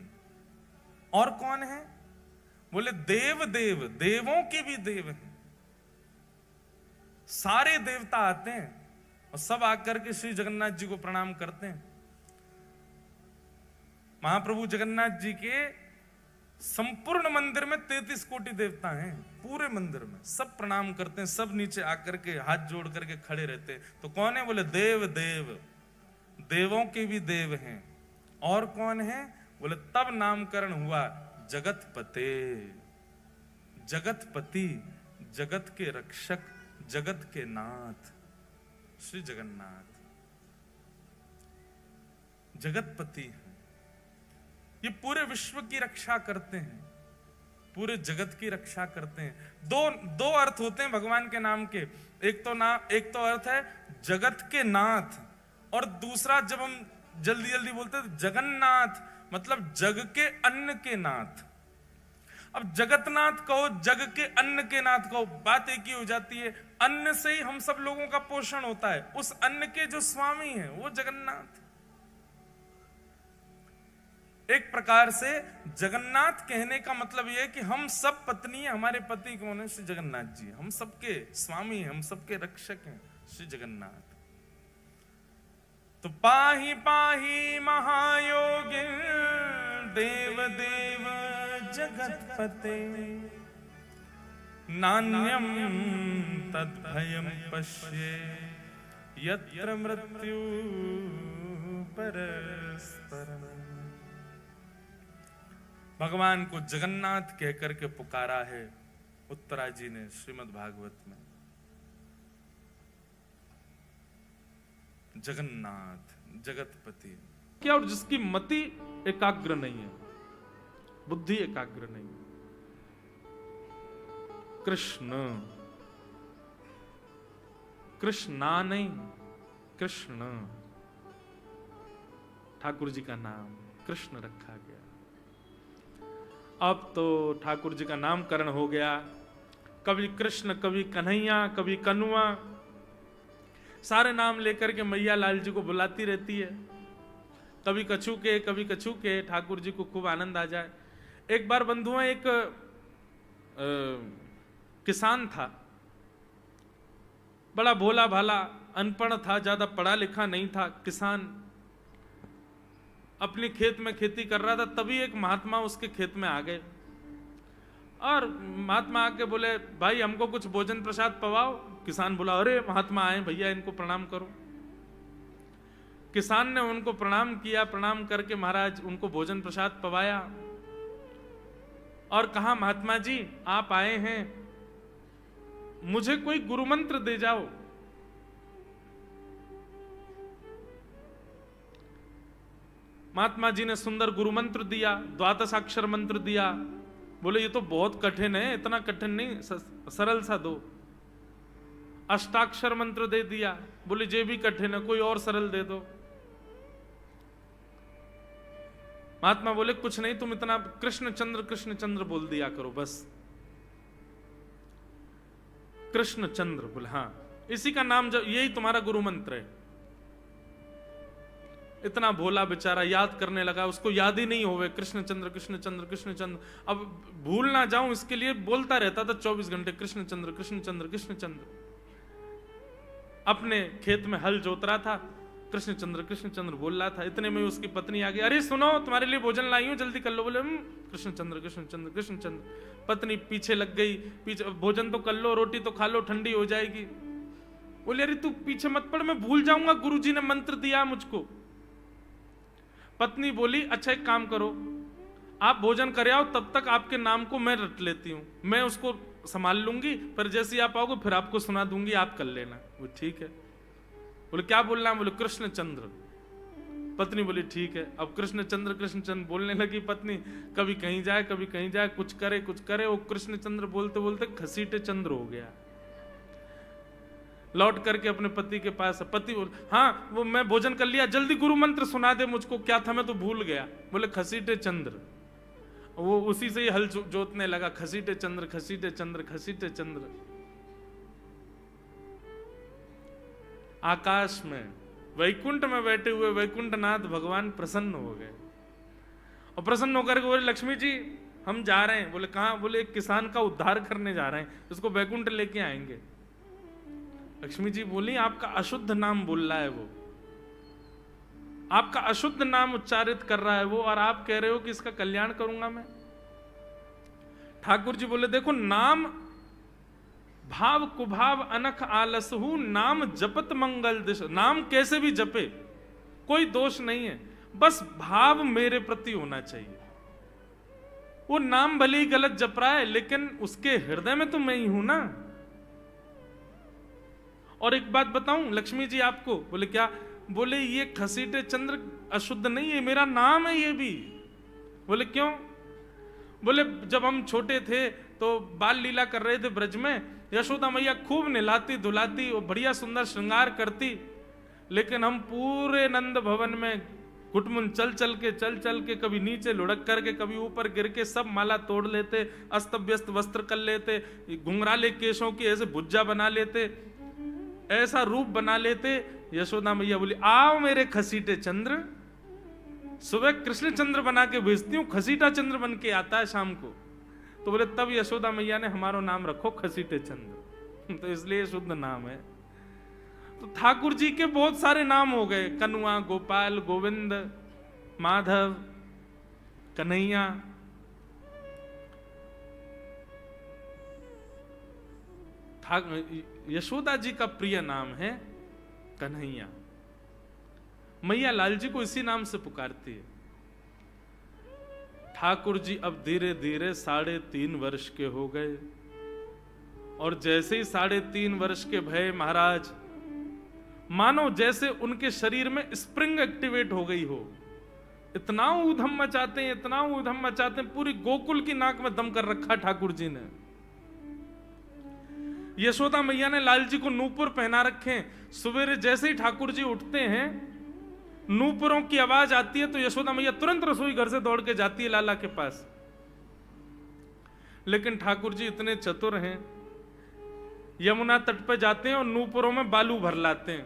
और कौन है? बोले देव देव, देवों के भी देव हैं। सारे देवता आते हैं और सब आकर के श्री जगन्नाथ जी को प्रणाम करते हैं। महाप्रभु जगन्नाथ जी के संपूर्ण मंदिर में 33 कोटि देवता हैं। पूरे मंदिर में सब प्रणाम करते हैं, सब नीचे आकर के हाथ जोड़ करके खड़े रहते हैं। तो कौन है? बोले देव देव, देवों के भी देव हैं। और कौन है? बोले तब नामकरण हुआ जगतपते, जगतपति, जगत के रक्षक, जगत के नाथ श्री जगन्नाथ जगतपति हैं। ये पूरे विश्व की रक्षा करते हैं, पूरे जगत की रक्षा करते हैं। दो अर्थ होते हैं भगवान के नाम के। एक तो अर्थ है जगत के नाथ, और दूसरा जब हम जल्दी जल्दी बोलते हैं जगन्नाथ, मतलब जग के अन्न के नाथ। अब जगतनाथ कहो, जग के अन्न के नाथ कहो, बात एक ही हो जाती है। अन्न से ही हम सब लोगों का पोषण होता है। उस अन्न के जो स्वामी हैं वो जगन्नाथ। एक प्रकार से जगन्नाथ कहने का मतलब यह है कि हम सब पत्नी है, हमारे पति कौन है? श्री जगन्नाथ जी। हम सबके स्वामी हैं, हम सबके रक्षक हैं श्री जगन्नाथ। तो पाही पाही महायोगी देव देव जगतपते, नान्यम तद्भयम पश्ये यत्र मृत्यु परस्परम। भगवान को जगन्नाथ कहकर के पुकारा है उत्तरा जी ने श्रीमद् भागवत में। जगन्नाथ, जगतपति क्या? और जिसकी मति एकाग्र नहीं है, बुद्धि एकाग्र नहीं है। कृष्ण, कृष्णा नहीं, कृष्ण ठाकुर जी का नाम कृष्ण रखा गया। अब तो ठाकुर जी का नामकरण हो गया। कभी कृष्ण, कभी कन्हैया, कभी कनुआ, सारे नाम लेकर के मैया लाल जी को बुलाती रहती है। कभी कछू के, कभी कछू के, ठाकुर जी को खूब आनंद आ जाए। एक बार बंधुओं, एक किसान था, बड़ा भोला भाला, अनपढ़ था, ज्यादा पढ़ा लिखा नहीं था। किसान अपने खेत में खेती कर रहा था, तभी एक महात्मा उसके खेत में आ गए और महात्मा आके बोले, भाई हमको कुछ भोजन प्रसाद पवाओ। किसान बोला, अरे महात्मा आए भैया, इनको प्रणाम करो। किसान ने उनको प्रणाम किया, प्रणाम करके महाराज उनको भोजन प्रसाद पवाया और कहा, महात्मा जी आप आए हैं, मुझे कोई गुरु मंत्र दे जाओ। महात्मा जी ने सुंदर गुरु मंत्र दिया, द्वादशाक्षर मंत्र दिया। बोले ये तो बहुत कठिन है, इतना कठिन नहीं, सरल सा दो। अष्टाक्षर मंत्र दे दिया। बोले ये भी कठिन है, कोई और सरल दे दो। महात्मा बोले कुछ नहीं, तुम इतना कृष्ण चंद्र बोल दिया करो बस। कृष्ण चंद्र बोले, हाँ इसी का नाम, जब यही तुम्हारा गुरु मंत्र है। इतना भोला बेचारा याद करने लगा, उसको याद ही नहीं होवे कृष्ण चंद्र कृष्ण चंद्र कृष्ण चंद्र। अब भूल ना जाऊं इसके लिए बोलता रहता था 24 घंटे, कृष्ण चंद्र कृष्ण चंद्र कृष्ण चंद्र। अपने खेत में हल जोत रहा था। कृष्णचंद्र बोल रहा था, इतने में उसकी पत्नी आ गई, अरे सुनो तुम्हारे लिए भोजन लाई हूं, जल्दी कर लो। बोले कृष्णचंद्र। पत्नी पीछे लग गई, पीछे, भोजन तो कर लो, रोटी तो खा लो, ठंडी हो जाएगी। बोले अरे तू पीछे मत पड़, मैं भूल जाऊंगा, गुरुजी ने मंत्र दिया मुझको। पत्नी बोली अच्छा एक काम करो, आप भोजन कर आओ, तब तक आपके नाम को मैं रट लेती हूं, मैं उसको संभाल लूंगी, पर जैसे ही आप आओगे फिर आपको सुना दूंगी, आप कर लेना। वो ठीक है। बोले क्या बोलना है? बोले कृष्णचंद्र। पत्नी बोली ठीक है। अब कृष्णचंद्र बोलने लगी पत्नी, कभी कहीं जाए कभी कहीं जाए, कुछ करे। वो कृष्णचंद्र बोलते बोलते घसीटे चंद्र हो गया। लौट करके अपने पति के पास, पति बोल हाँ वो मैं भोजन कर लिया, जल्दी गुरु मंत्र सुना दे मुझको, क्या था मैं तो भूल गया। बोले घसीटे चंद्र। वो उसी से ही हल जोतने लगा, घसीटे चंद्र। आकाश में वैकुंठ में बैठे हुए वैकुंठनाथ भगवान प्रसन्न हो गए, और प्रसन्न होकर के बोले लक्ष्मी जी हम जा रहे हैं। बोले कहां? बोले एक किसान का उद्धार करने जा रहे हैं, उसको वैकुंठ लेके आएंगे। लक्ष्मी जी बोली आपका अशुद्ध नाम बोल रहा है वो, आपका अशुद्ध नाम उच्चारित कर रहा है वो, और आप कह रहे हो कि इसका कल्याण करूंगा मैं। ठाकुर जी बोले देखो, नाम भाव कुभाव अनख आलसहु, नाम जपत मंगल दिश। नाम कैसे भी जपे कोई दोष नहीं है, बस भाव मेरे प्रति होना चाहिए। वो नाम भले ही गलत जप रहा है, लेकिन उसके हृदय में तो मैं ही हूं ना। और एक बात बताऊं लक्ष्मी जी आपको। बोले क्या? बोले ये घसीटे चंद्र अशुद्ध नहीं है, मेरा नाम है ये भी। बोले क्यों? बोले जब हम छोटे थे तो बाल लीला कर रहे थे ब्रज में, यशोदा मैया खूब नहलाती धुलाती और बढ़िया सुंदर श्रृंगार करती, लेकिन हम पूरे नंद भवन में घुटमुन चल चल के कभी नीचे लुढ़क करके कभी ऊपर गिर के सब माला तोड़ लेते, अस्त व्यस्त वस्त्र कर लेते, घुंघराले केशों की ऐसे भुज्जा बना लेते, ऐसा रूप बना लेते। यशोदा मैया बोली आओ मेरे घसीटे चंद्र, सुबह कृष्ण चंद्र बना के भेजती हूँ, घसीटा चंद्र बन के आता है शाम को। तो बोले तब यशोदा मैया ने हमारा नाम रखो घसीटे चंद्र, तो इसलिए शुद्ध नाम है। तो ठाकुर जी के बहुत सारे नाम हो गए, कनुआ, गोपाल, गोविंद, माधव, कन्हैया। यशोदा जी का प्रिय नाम है कन्हैया। मैया लाल जी को इसी नाम से पुकारती है। ठाकुर जी अब धीरे धीरे 3.5 वर्ष के हो गए, और जैसे ही 3.5 वर्ष के भय महाराज, मानो जैसे उनके शरीर में स्प्रिंग एक्टिवेट हो गई हो। इतना ऊधम मचाते हैं, इतना ऊधम मचाते हैं, पूरी गोकुल की नाक में दम कर रखा ठाकुर जी ने। यशोदा मैया ने लाल जी को नूपुर पहना रखे। सवेरे जैसे ही ठाकुर जी उठते हैं, नूपुरों की आवाज आती है तो यशोदा मैया तुरंत रसोई घर से दौड़ के जाती है लाला के पास। लेकिन ठाकुर जी इतने चतुर हैं, यमुना तट पर जाते हैं और नूपुरों में बालू भर लाते हैं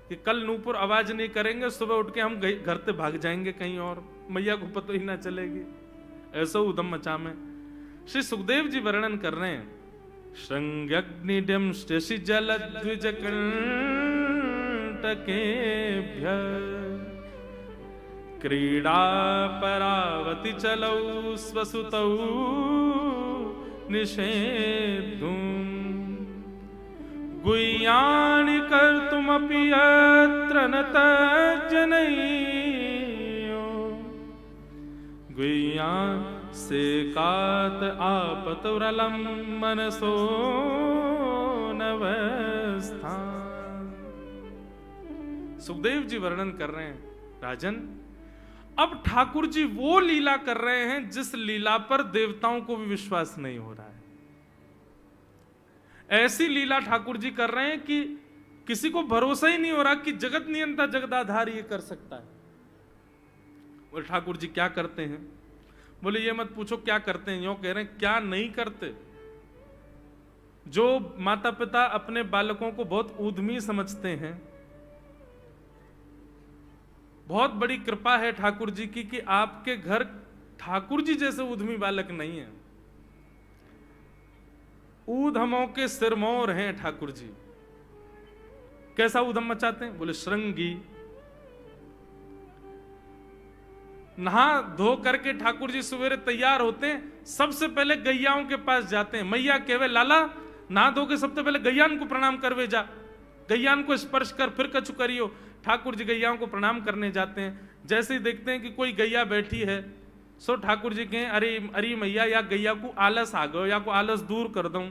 कि कल नूपुर आवाज नहीं करेंगे, सुबह उठ के हम घर से भाग जाएंगे कहीं और, मैया को पता ही ना चलेगी। ऐसा उदम मचा में श्री सुखदेव जी वर्णन कर रहे हैं, श्रृंग्यग्निडम शशि जल द्विज कंटकेभ्य क्रीड़ा परावति चलौ स्वसुतौ निषेधुम गुह्यानि कर्तुमपि यत्र न तज्जनयो गुह्यान् सेकात आपतुरलं मनसो नवस्थान। सुखदेव जी वर्णन कर रहे हैं, राजन अब ठाकुर जी वो लीला कर रहे हैं जिस लीला पर देवताओं को भी विश्वास नहीं हो रहा है। ऐसी लीला ठाकुर जी कर रहे हैं कि किसी को भरोसा ही नहीं हो रहा कि जगत नियंता जगदाधार ये कर सकता है। बोले ठाकुर जी क्या करते हैं? बोले ये मत पूछो क्या करते हैं, यूं कह रहे हैं क्या नहीं करते। जो माता पिता अपने बालकों को बहुत ऊधमी समझते हैं, बहुत बड़ी कृपा है ठाकुर जी की कि आपके घर ठाकुर जी जैसे ऊधमी बालक नहीं है। ऊधमों के सिरमौर हैं ठाकुर जी। कैसा ऊधम मचाते हैं? बोले श्रृंगी। नहा धो करके ठाकुर जी सवेरे तैयार होते हैं, सबसे पहले गैयाओं के पास जाते हैं। मैया कहवे लाला नहा धो के सबसे पहले गैयान को प्रणाम करवे जा, गैयान को स्पर्श कर फिर कछु करियो। ठाकुर जी गैयाओं को प्रणाम करने जाते हैं। जैसे ही देखते हैं कि कोई गैया बैठी है, सो ठाकुर जी कहें अरे अरे मैया या गैया को आलस आ गयो, या को आलस दूर कर दूं।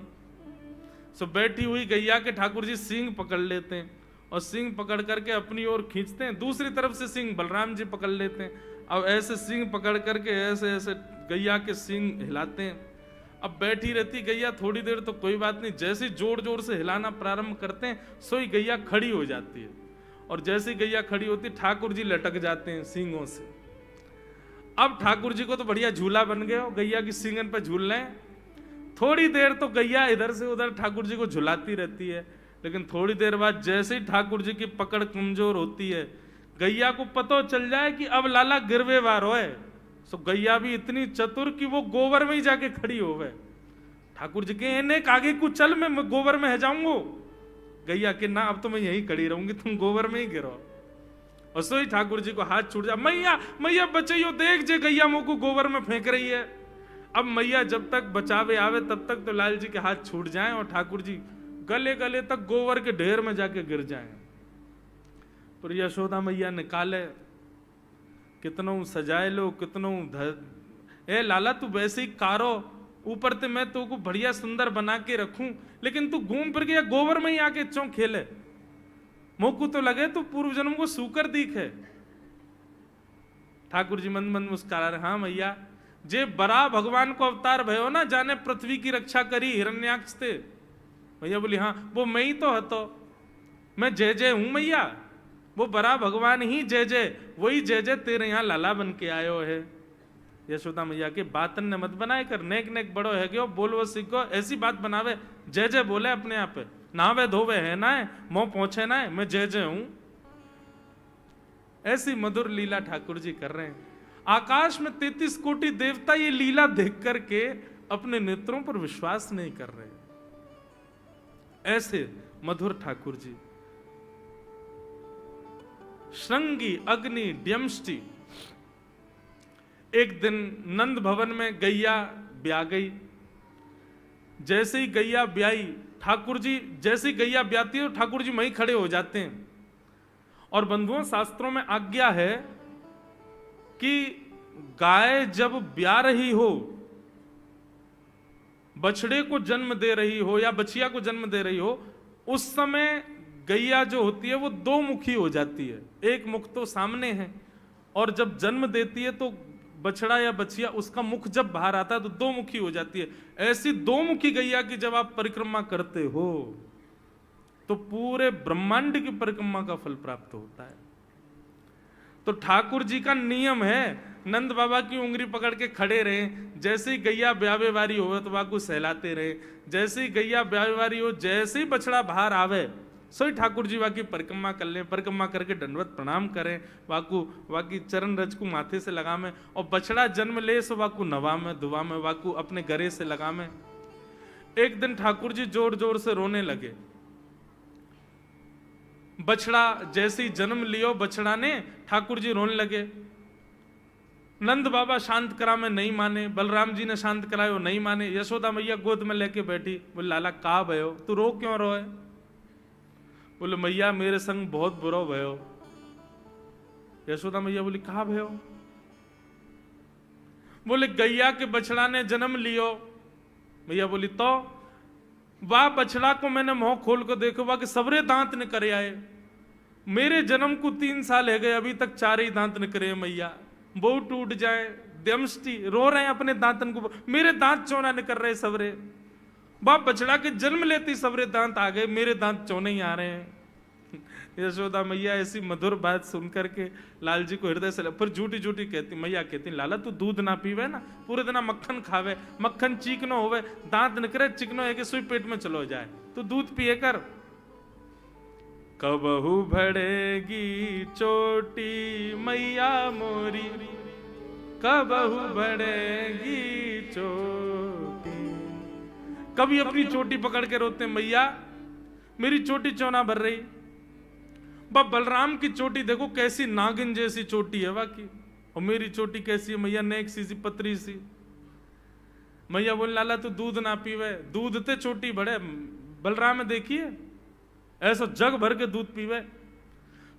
सो बैठी हुई गैया के ठाकुर जी सींग पकड़ लेते हैं और सींग पकड़ करके अपनी ओर खींचते हैं, दूसरी तरफ से सींग बलराम जी पकड़ लेते हैं। अब ऐसे सींग पकड़ करके ऐसे ऐसे गैया के सींग हिलाते हैं। अब बैठी रहती गैया थोड़ी देर तो कोई बात नहीं, जैसे जोर जोर से हिलाना प्रारंभ करते हैं सोई गैया खड़ी हो जाती है, और जैसे गैया खड़ी होती ठाकुर जी लटक जाते हैं सींगों से। अब ठाकुर जी को तो बढ़िया झूला बन गया, गैया की सींगन पे झूल रहे हैं। थोड़ी देर तो गैया इधर से उधर ठाकुर जी को झुलाती रहती है, लेकिन थोड़ी देर बाद जैसे ही ठाकुर जी की पकड़ कमजोर होती है, गैया को पता चल जाए कि अब लाला गिरवे वार होए, सो गैया भी इतनी चतुर कि वो गोबर में ही जाके खड़ी हो गए। ठाकुर जी के ने आगे को चल, मैं गोबर में है जाऊंगा। गैया के ना अब तो मैं यहीं खड़ी रहूंगी, तुम गोबर में ही गिरो। और सो ही ठाकुर जी को हाथ छूट जा, मैया मैया बचाइयो, देख जे गैया मुंह को गोबर में फेंक रही है। अब मैया जब तक बचावे आवे तब तक तो लाल जी के हाथ छूट जाएं और ठाकुर जी गले गले तक गोबर के ढेर में जाके गिर जाएं। पर यशोदा मैया निकाले, कितनों सजाए लो, कितनों ए लाला तू वैसे ही कारो, ऊपर ते मैं तो को बढ़िया सुंदर बना के रखूं, लेकिन तू घूम फिर के गोबर में ही आके चौं खेले। मोकू तो लगे तू पूर्व जन्म को सूकर दीख है। ठाकुर जी मंद मंद मुस्कुरा रहे, हाँ मैया जे बरा भगवान को अवतार भयो ना, जाने पृथ्वी की रक्षा करी हिरण्याक्ष थे। मैया बोली हाँ वो मैं ही तो हतो, मैं जय जय हूं मैया, वो बरा भगवान ही जय जय, वही जय जय तेरे यहाँ लाला बन के आयो है। यशोदा मैया के बातन ने मत बनाए कर, नेक नेक बड़ो है क्यों बोलो सीखो, ऐसी बात बनावे, जय जय बोले अपने आप पे, नावे धोवे है ना है, मोह पहुंचे ना है, मैं जय जय हूं। ऐसी मधुर लीला ठाकुर जी कर रहे हैं। आकाश में 33 कोटि देवता ये लीला देख करके अपने नेत्रों पर विश्वास नहीं कर रहे। ऐसे मधुर ठाकुर जी। श्रृंगी अग्नि ड्यमष्टि। एक दिन नंद भवन में गैया ब्याह गई। जैसे ही गैया ब्याई, ठाकुर जी जैसे ही गैया ब्याती है ठाकुर जी वहीं खड़े हो जाते हैं। और बंधुओं शास्त्रों में आज्ञा है कि गाय जब ब्याह रही हो, बछड़े को जन्म दे रही हो या बछिया को जन्म दे रही हो, उस समय गैया जो होती है वो दो मुखी हो जाती है। एक मुख तो सामने है, और जब जन्म देती है तो बछड़ा या बछिया उसका मुख जब बाहर आता है तो दो मुखी हो जाती है। ऐसी दो मुखी गैया की जब आप परिक्रमा करते हो तो पूरे ब्रह्मांड की परिक्रमा का फल प्राप्त होता है। तो ठाकुर जी का नियम है, नंद बाबा की उंगली पकड़ के खड़े रहे, जैसे ही गैया ब्यावे वारी हो तो वाकू सहलाते रहे, जैसे ही गैया ब्यावे वारी हो, जैसे ही बछड़ा बाहर आवे सोई ठाकुर जी वाकी परिक्रमा कर ले, परिक्रमा करके दंडवत प्रणाम करें, वाकू वाकी चरण रज को माथे से लगा में, और बछड़ा जन्म ले सो वाकू नवा में दुआ में वाकू अपने गरे से लगा में। एक दिन ठाकुर जी जोर जोर से रोने लगे। बछड़ा जैसे ही जन्म लियो बछड़ा ने, ठाकुर जी रोने लगे। नंद बाबा शांत करा में नहीं माने, बलराम जी ने शांत करायो नहीं माने। यशोदा मैया गोद में लेके बैठी, बोले लाला का भयो, तू रो क्यों रोए? बोले मैया मेरे संग बहुत बुरा भयो। यशोदा मैया बोली कहा भयो? बोले गैया के बछड़ा ने जन्म लियो। मैया बोली तो वाह बछड़ा को मैंने मुंह खोल कर देखो, वाह के सबरे दांत निकरे आए। मेरे जन्म को 3 साल है गए, अभी तक 4 ही दांत निकरे मैया, वो टूट जाए। दमष्टि रो रहे हैं अपने दांतन को, मेरे दांत चौना निकल रहे सबरे। बाप बछड़ा के जन्म लेते सबरे दांत आ गए, मेरे दांत चौने ही आ रहे हैं। यशोदा मैया ऐसी मधुर बात सुन करके लाल जी को हृदय से, फिर झूठी झूठी कहती मैया कहती लाला तू दूध ना पीवे ना, पूरे दिन मक्खन खावे, मक्खन चीकनो होवे, दांत निकरे चिकनो है कि सुई पेट में चलो जाए, तू दूध पिए कर। कबहू भड़ेगी चोटी मैया मोरी, कबहू भड़ेगी चोटी। कभी अपनी चोटी पकड़ के रोते मैया मेरी चोटी चौना भर रही, बलराम की चोटी देखो कैसी नागिन जैसी चोटी है बाकी, और मेरी चोटी कैसी है मैया, नेक सी पतरी सी। मैया बोले लाला तू दूध ना पीवे, दूध ते चोटी बड़े। बलराम में देखिए ऐसा जग भर के दूध पीवे।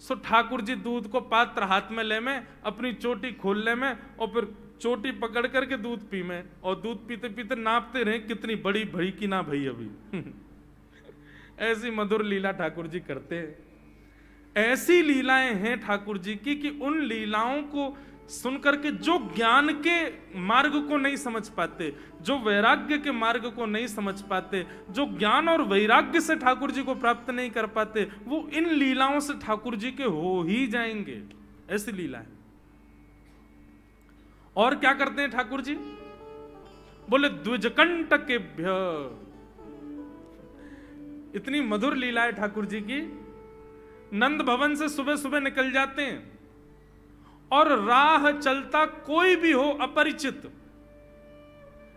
सो ठाकुर जी दूध को पात्र हाथ में ले में, अपनी चोटी खोल ले में, और फिर चोटी पकड़ करके दूध पी में, और दूध पीते पीते नापते रहे कितनी बड़ी भई कि ना भई अभी। ऐसी मधुर लीला ठाकुर जी करते हैं। ऐसी लीलाएं हैं ठाकुर जी की कि उन लीलाओं को सुनकर के जो ज्ञान के मार्ग को नहीं समझ पाते, जो वैराग्य के मार्ग को नहीं समझ पाते, जो ज्ञान और वैराग्य से ठाकुर जी को प्राप्त नहीं कर पाते, वो इन लीलाओं से ठाकुर जी के हो ही जाएंगे। ऐसी लीला है। और क्या करते हैं ठाकुर जी? बोले द्विजकंटकेभ्य। इतनी मधुर लीला है ठाकुर जी की। नंद भवन से सुबह सुबह निकल जाते हैं, और राह चलता कोई भी हो अपरिचित,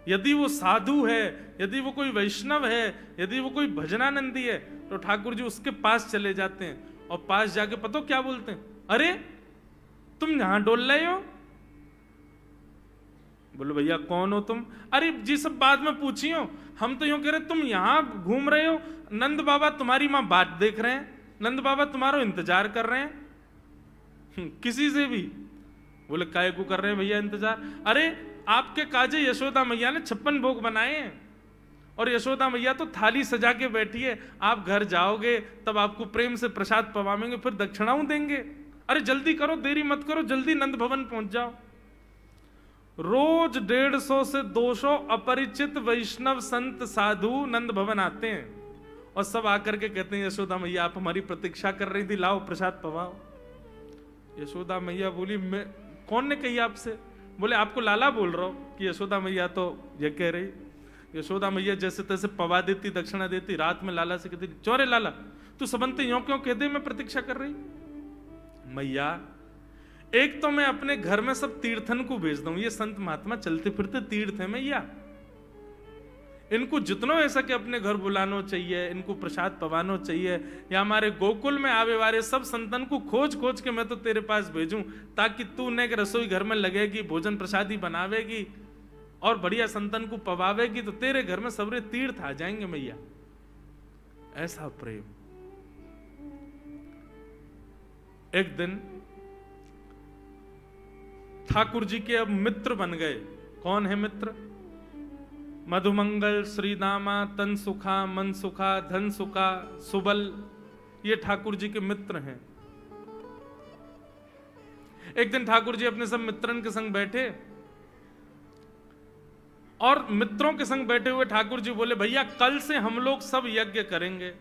यदि वो साधु है, यदि वो कोई वैष्णव है, यदि वो कोई भजनानंदी है, तो ठाकुर जी उसके पास चले जाते हैं, और पास जाके पता क्या बोलते हैं? अरे तुम यहां डोल रहे हो? बोलो भैया कौन हो तुम? अरे जी सब बाद में पूछियो, हम तो यूं कह रहे तुम यहां घूम रहे हो, नंद बाबा तुम्हारी मां बात देख रहे हैं, नंद बाबा तुम्हारा इंतजार कर रहे हैं। किसी से भी? बोले काय को कर रहे हैं भैया इंतजार? अरे आपके काजे यशोदा मैया ने 56 भोग बनाए हैं, और यशोदा मैया तो थाली सजा के बैठी है, आप घर जाओगे तब आपको प्रेम से प्रसाद पवाएंगे, फिर दक्षिणाओं देंगे। अरे जल्दी करो, देरी मत करो, जल्दी नंद भवन पहुंच जाओ। रोज 150 से 200 अपरिचित वैष्णव संत साधु नंद भवन आते हैं, और सब आकर के कहते हैं यशोदा मैया आप हमारी प्रतीक्षा कर रही थी, लाओ प्रसाद पवाओ। यशोदा मैया बोली मैं कौन ने कही आपसे? बोले आपको लाला बोल रहा हूं कि यशोदा मैया तो ये कह रही। यशोदा मैया जैसे तैसे पवा देती, दक्षिणा देती, रात में लाला से कहती चौरे लाला तू सबंते यूं क्यों कह दे मैं प्रतीक्षा कर रही? मैया एक तो मैं अपने घर में सब तीर्थन को भेज दूं, ये संत महात्मा चलते फिरते तीर्थ है मैया, इनको जितना हो सके अपने घर बुलाना चाहिए, इनको प्रसाद पवाना चाहिए, या हमारे गोकुल में आवे वाले सब संतन को खोज खोज के मैं तो तेरे पास भेजूं, ताकि तू ने रसोई घर में लगेगी, भोजन प्रसादी बनावेगी और बढ़िया संतन को पवावेगी, तो तेरे घर में सबरे तीर्थ आ जाएंगे मैया। ऐसा प्रेम। एक दिन ठाकुर जी के अब मित्र बन गए। कौन है मित्र? मधुमंगल, श्रीदामा, तन सुखा, मन सुखा, धन सुखा, सुबल, ये ठाकुर जी के मित्र हैं। एक दिन ठाकुर जी अपने सब मित्रन के संग बैठे, और मित्रों के संग बैठे हुए ठाकुर जी बोले भैया कल से हम लोग सब यज्ञ करेंगे।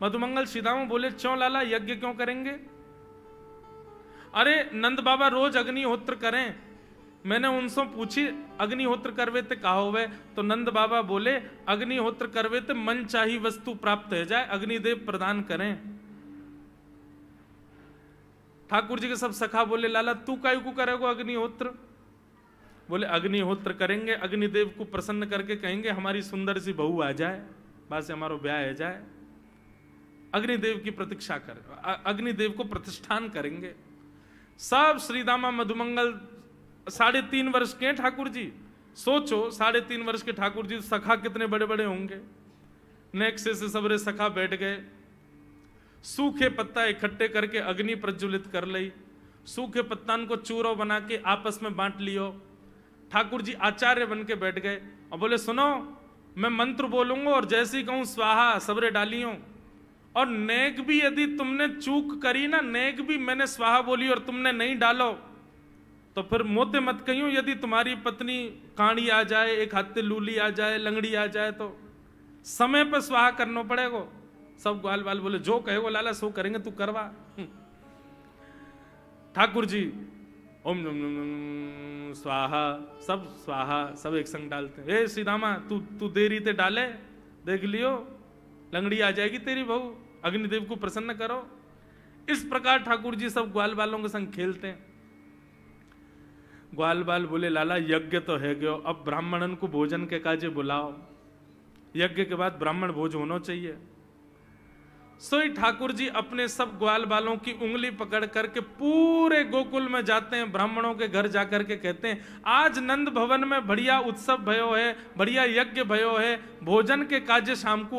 मधुमंगल श्रीदामा बोले क्यों लाला यज्ञ क्यों करेंगे? अरे नंद बाबा रोज अग्निहोत्र करें, मैंने उनसे पूछी अग्निहोत्र करवे ते कहा हुए, तो नंद बाबा बोले अग्निहोत्र करवे ते मन चाही वस्तु प्राप्त हो जाए, अग्निदेव प्रदान करें। ठाकुर जी के सब सखा बोले लाला तू काहे को करेगा अग्निहोत्र? बोले अग्निहोत्र करेंगे, अग्निदेव को प्रसन्न करके कहेंगे हमारी सुंदर सी बहू आ जाए, बस हमारा ब्याह हो जाए। अग्निदेव की प्रतीक्षा कर, अग्निदेव को प्रतिष्ठान करेंगे। सब श्रीदामा मधुमंगल 3.5 वर्ष के ठाकुर जी, सोचो 3.5 वर्ष के ठाकुर जी, सखा कितने बड़े बड़े होंगे। नेक्से से सबरे सखा बैठ गए, सूखे पत्ता इकट्ठे करके अग्नि प्रज्वलित कर ली, सूखे पत्तान को चूरो बना के आपस में बांट लियो। ठाकुर जी आचार्य बन के बैठ गए और बोले सुनो मैं मंत्र बोलूंगा और जैसे ही कहूं स्वाहा सबरे डालियो, और नेक भी यदि तुमने चूक करी ना, नेक भी मैंने स्वाहा बोली और तुमने नहीं डालो तो फिर मोते मत कहियो, यदि तुम्हारी पत्नी कांडी आ जाए, एक हाथे लूली आ जाए, लंगड़ी आ जाए, तो समय पर स्वाहा करना पड़ेगा। सब ग्वाल बाल बोले जो कहेगो लाला सो करेंगे, तू करवा। ठाकुर जी ओम स्वाहा, सब एक संग डालते हैं। श्रीरामा तू देरी ते डाले, देख लियो लंगड़ी आ जाएगी तेरी बहू, अग्निदेव को प्रसन्न करो। इस प्रकार ठाकुर जी सब ग्वाल बालों के संग खेलते हैं। ग्वाल बाल बोले लाला यज्ञ तो है गयो, अब ब्राह्मणन को भोजन के काजे बुलाओ, यज्ञ के बाद ब्राह्मण भोज होना चाहिए। सोई ठाकुर जी अपने सब ग्वाल बालों की उंगली पकड़ करके पूरे गोकुल में जाते हैं, ब्राह्मणों के घर जाकर के कहते हैं आज नंद भवन में बढ़िया उत्सव भयो है, बढ़िया यज्ञ भयो है, भोजन के काजे शाम को